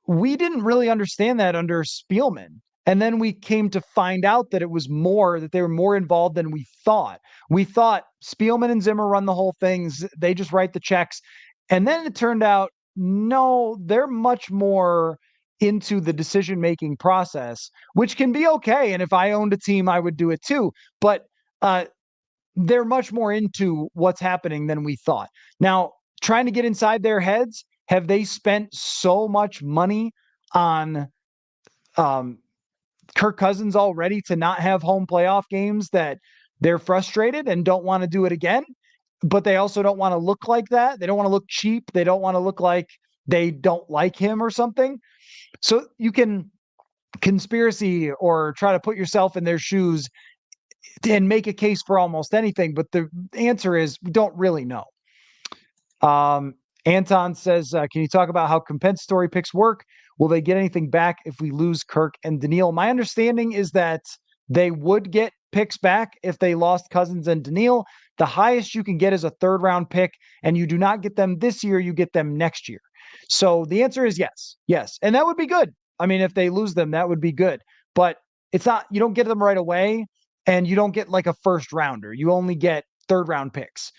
we didn't really understand that under Spielman. And then we came to find out that it was more, that they were more involved than we thought. We thought Spielman and Zimmer run the whole thing. They just write the checks. And then it turned out, no, they're much more into the decision-making process, which can be okay. And if I owned a team, I would do it too. But they're much more into what's happening than we thought. Now, trying to get inside their heads, have they spent so much money on Kirk Cousins already to not have home playoff games that they're frustrated and don't want to do it again? But they also don't want to look like that. They don't want to look cheap. They don't want to look like they don't like him or something. So you can conspiracy or try to put yourself in their shoes and make a case for almost anything. But the answer is we don't really know. Anton says, can you talk about how compensatory picks work? Will they get anything back if we lose Kirk and Danielle? My understanding is that they would get picks back if they lost Cousins and Danielle. The highest you can get is a third-round pick, and you do not get them this year, you get them next year. So the answer is yes. Yes. And that would be good. I mean, if they lose them, that would be good. But it's not, you don't get them right away, and you don't get like a first rounder. You only get third-round picks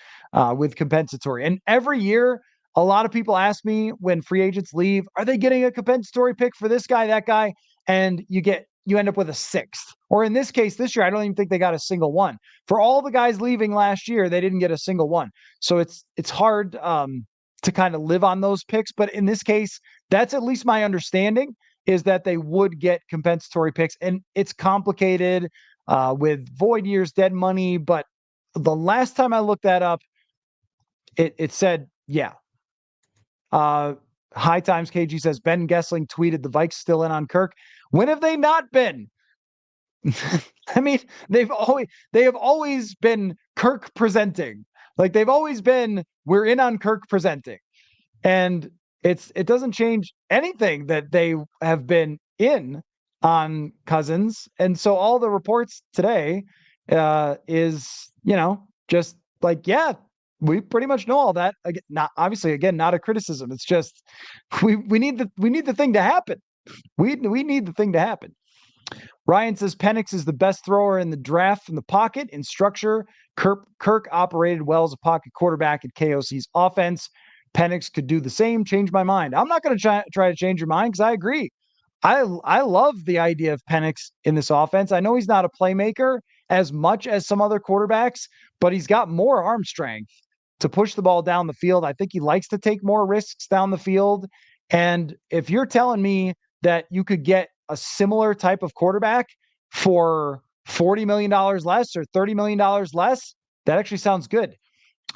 with compensatory. And every year, a lot of people ask me when free agents leave, are they getting a compensatory pick for this guy, that guy? And you get you end up with a sixth. Or in this case, this year, I don't even think they got a single one. For all the guys leaving last year, they didn't get a single one. So it's hard to kind of live on those picks. But in this case, that's at least my understanding, is that they would get compensatory picks. And it's complicated with void years, dead money. But the last time I looked that up, it said, yeah. High Times KG says, Ben Gessling tweeted the Vikes still in on Kirk. When have they not been? I mean, they have always been Kirk presenting. Like, they've always been, we're in on Kirk presenting. And it doesn't change anything that they have been in on Cousins. And so all the reports today is, just like, yeah, we pretty much know all that. Again, not obviously, again, not a criticism. It's just we need the thing to happen. We need the thing to happen. Ryan says Penix is the best thrower in the draft from the pocket in structure. Kirk operated well as a pocket quarterback at KOC's offense. Penix could do the same. Change my mind. I'm not going to try to change your mind, because I agree. I love the idea of Penix in this offense. I know he's not a playmaker as much as some other quarterbacks, but he's got more arm strength to push the ball down the field. I think he likes to take more risks down the field. And if you're telling me that you could get a similar type of quarterback for $40 million less or $30 million less, that actually sounds good.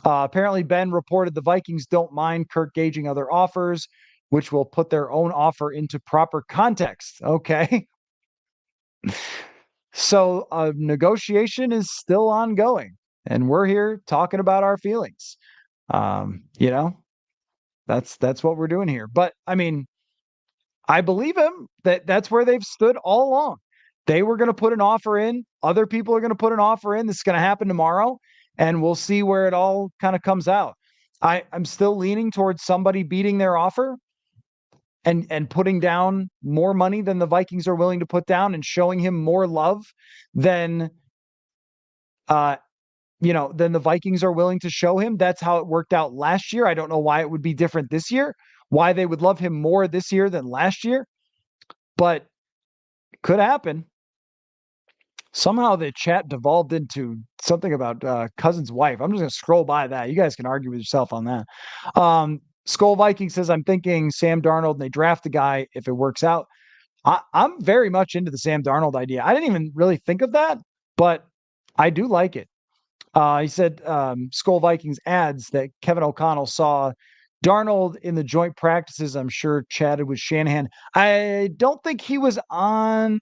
Apparently, Ben reported the Vikings don't mind Kirk gauging other offers, which will put their own offer into proper context. Okay. So negotiation is still ongoing, and we're here talking about our feelings. That's what we're doing here. But I mean, I believe him that that's where they've stood all along. They were going to put an offer in. Other people are going to put an offer in. This is going to happen tomorrow, and we'll see where it all kind of comes out. I'm still leaning towards somebody beating their offer and putting down more money than the Vikings are willing to put down, and showing him more love than than the Vikings are willing to show him. That's how it worked out last year. I don't know why it would be different this year, why they would love him more this year than last year, but it could happen. Somehow the chat devolved into something about Cousins' wife. I'm just going to scroll by that. You guys can argue with yourself on that. Skol Viking says, I'm thinking Sam Darnold, and they draft a guy if it works out. I'm very much into the Sam Darnold idea. I didn't even really think of that, but I do like it. He said Skol Vikings adds that Kevin O'Connell saw Darnold in the joint practices. I'm sure chatted with Shanahan. I don't think he was on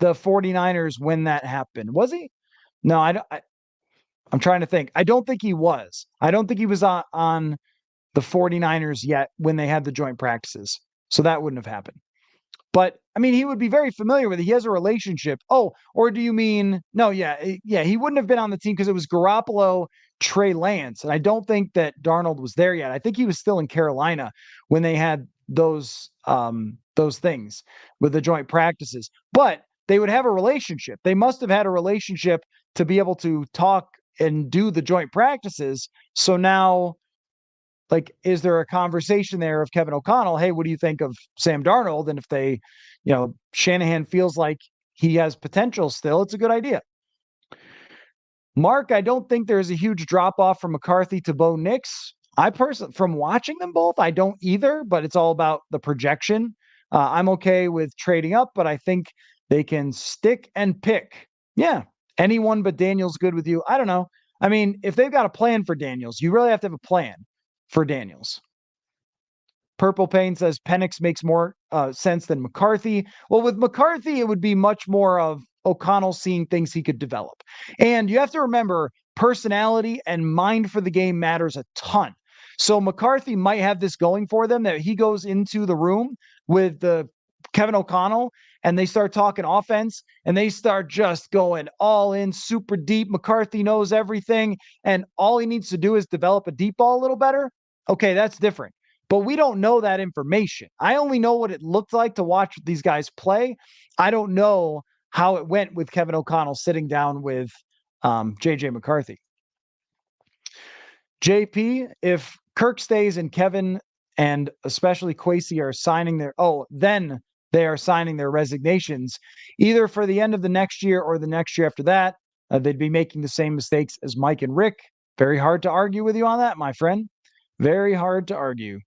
the 49ers when that happened. Was he? No, I'm trying to think. I don't think he was. I don't think he was on the 49ers yet when they had the joint practices. So that wouldn't have happened. But I mean, he would be very familiar with it. He has a relationship. Oh, or do you mean, no, yeah, he wouldn't have been on the team because it was Garoppolo, Trey Lance. And I don't think that Darnold was there yet. I think he was still in Carolina when they had those things with the joint practices. But they would have a relationship. They must have had a relationship to be able to talk and do the joint practices. So now, like, is there a conversation there of Kevin O'Connell? Hey, what do you think of Sam Darnold? And if they, Shanahan feels like he has potential still, it's a good idea. Mark, I don't think there's a huge drop off from McCarthy to Bo Nix. I personally, from watching them both, I don't either, but it's all about the projection. I'm okay with trading up, but I think they can stick and pick. Yeah. Anyone but Daniels good with you. I don't know. I mean, if they've got a plan for Daniels, you really have to have a plan for Daniels. Purple Pain says Penix makes more sense than McCarthy. Well, with McCarthy, it would be much more of O'Connell seeing things he could develop. And you have to remember, personality and mind for the game matters a ton. So McCarthy might have this going for them, that he goes into the room with Kevin O'Connell and they start talking offense and they start just going all in super deep. McCarthy knows everything, and all he needs to do is develop a deep ball a little better. Okay, that's different. But we don't know that information. I only know what it looked like to watch these guys play. I don't know how it went with Kevin O'Connell sitting down with JJ McCarthy. JP, if Kirk stays and Kevin and especially Kwesi are signing then they are signing their resignations either for the end of the next year or the next year after that. They'd be making the same mistakes as Mike and Rick. Very hard to argue with you on that, my friend. Very hard to argue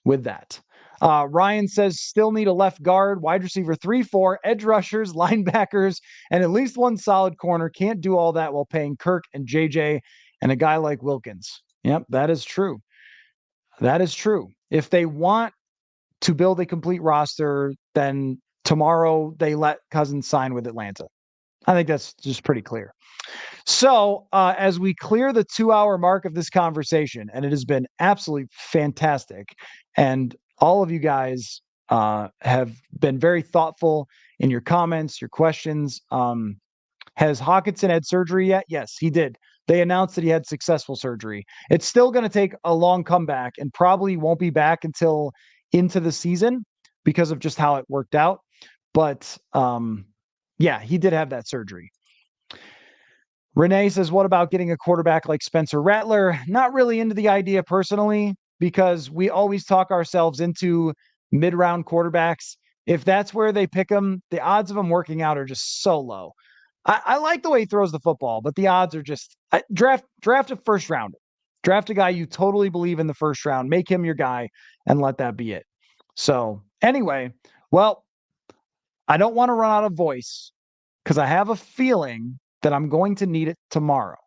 with that. Ryan says still need a left guard, wide receiver 3, 4, edge rushers, linebackers, and at least one solid corner. Can't do all that while paying Kirk and JJ and a guy like Wilkins. Yep, that is true. That is true. If they want to build a complete roster, then tomorrow they let Cousins sign with Atlanta. I think that's just pretty clear. So as we clear the 2-hour mark of this conversation, and it has been absolutely fantastic, and all of you guys have been very thoughtful in your comments, your questions. Has Hockenson had surgery yet? Yes, he did. They announced that he had successful surgery. It's still going to take a long comeback and probably won't be back until into the season because of just how it worked out. But yeah, he did have that surgery. Renee says, what about getting a quarterback like Spencer Rattler? Not really into the idea personally, because we always talk ourselves into mid-round quarterbacks. If that's where they pick him, the odds of him working out are just so low. I like the way he throws the football, but the odds are just draft a first rounder. Draft a guy you totally believe in the first round. Make him your guy and let that be it. So anyway, well, I don't want to run out of voice because I have a feeling that I'm going to need it tomorrow.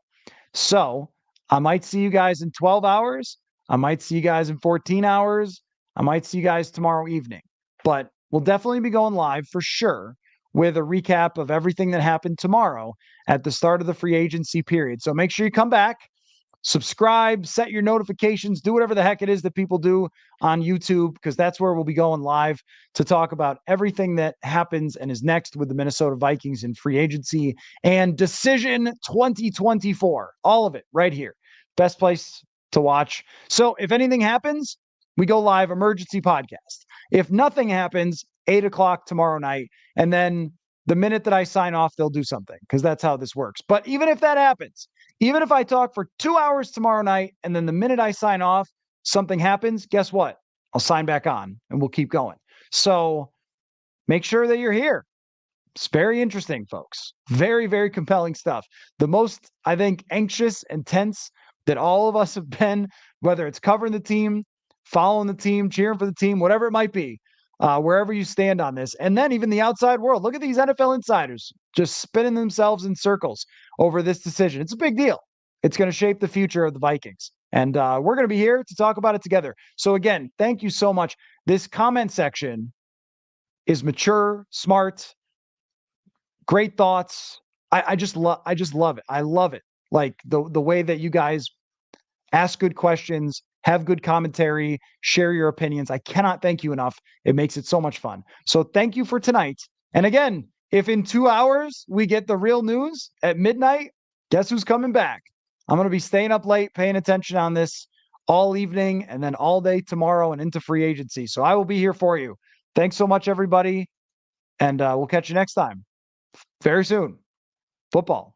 So I might see you guys in 12 hours. I might see you guys in 14 hours. I might see you guys tomorrow evening. But we'll definitely be going live for sure with a recap of everything that happened tomorrow at the start of the free agency period. So make sure you come back, subscribe, set your notifications, do whatever the heck it is that people do on YouTube, because that's where we'll be going live to talk about everything that happens and is next with the Minnesota Vikings in free agency and decision 2024. All of it right here. Best place to watch. So if anything happens, we go live emergency podcast. If nothing happens, 8:00 tomorrow night. And then the minute that I sign off, they'll do something because that's how this works. But even if that happens, even if I talk for 2 hours tomorrow night, and then the minute I sign off, something happens, guess what? I'll sign back on and we'll keep going. So make sure that you're here. It's very interesting, folks. Very, very compelling stuff. The most, I think, anxious and tense that all of us have been, whether it's covering the team, following the team, cheering for the team, whatever it might be, wherever you stand on this. And then even the outside world. Look at these NFL insiders just spinning themselves in circles over this decision. It's a big deal. It's going to shape the future of the Vikings. And we're going to be here to talk about it together. So again, thank you so much. This comment section is mature, smart, great thoughts. I just love it. I love it. Like the way that you guys ask good questions, have good commentary, share your opinions. I cannot thank you enough. It makes it so much fun. So thank you for tonight. And again, if in 2 hours we get the real news at midnight, guess who's coming back? I'm going to be staying up late, paying attention on this all evening and then all day tomorrow and into free agency. So I will be here for you. Thanks so much, everybody. And we'll catch you next time very soon. Football.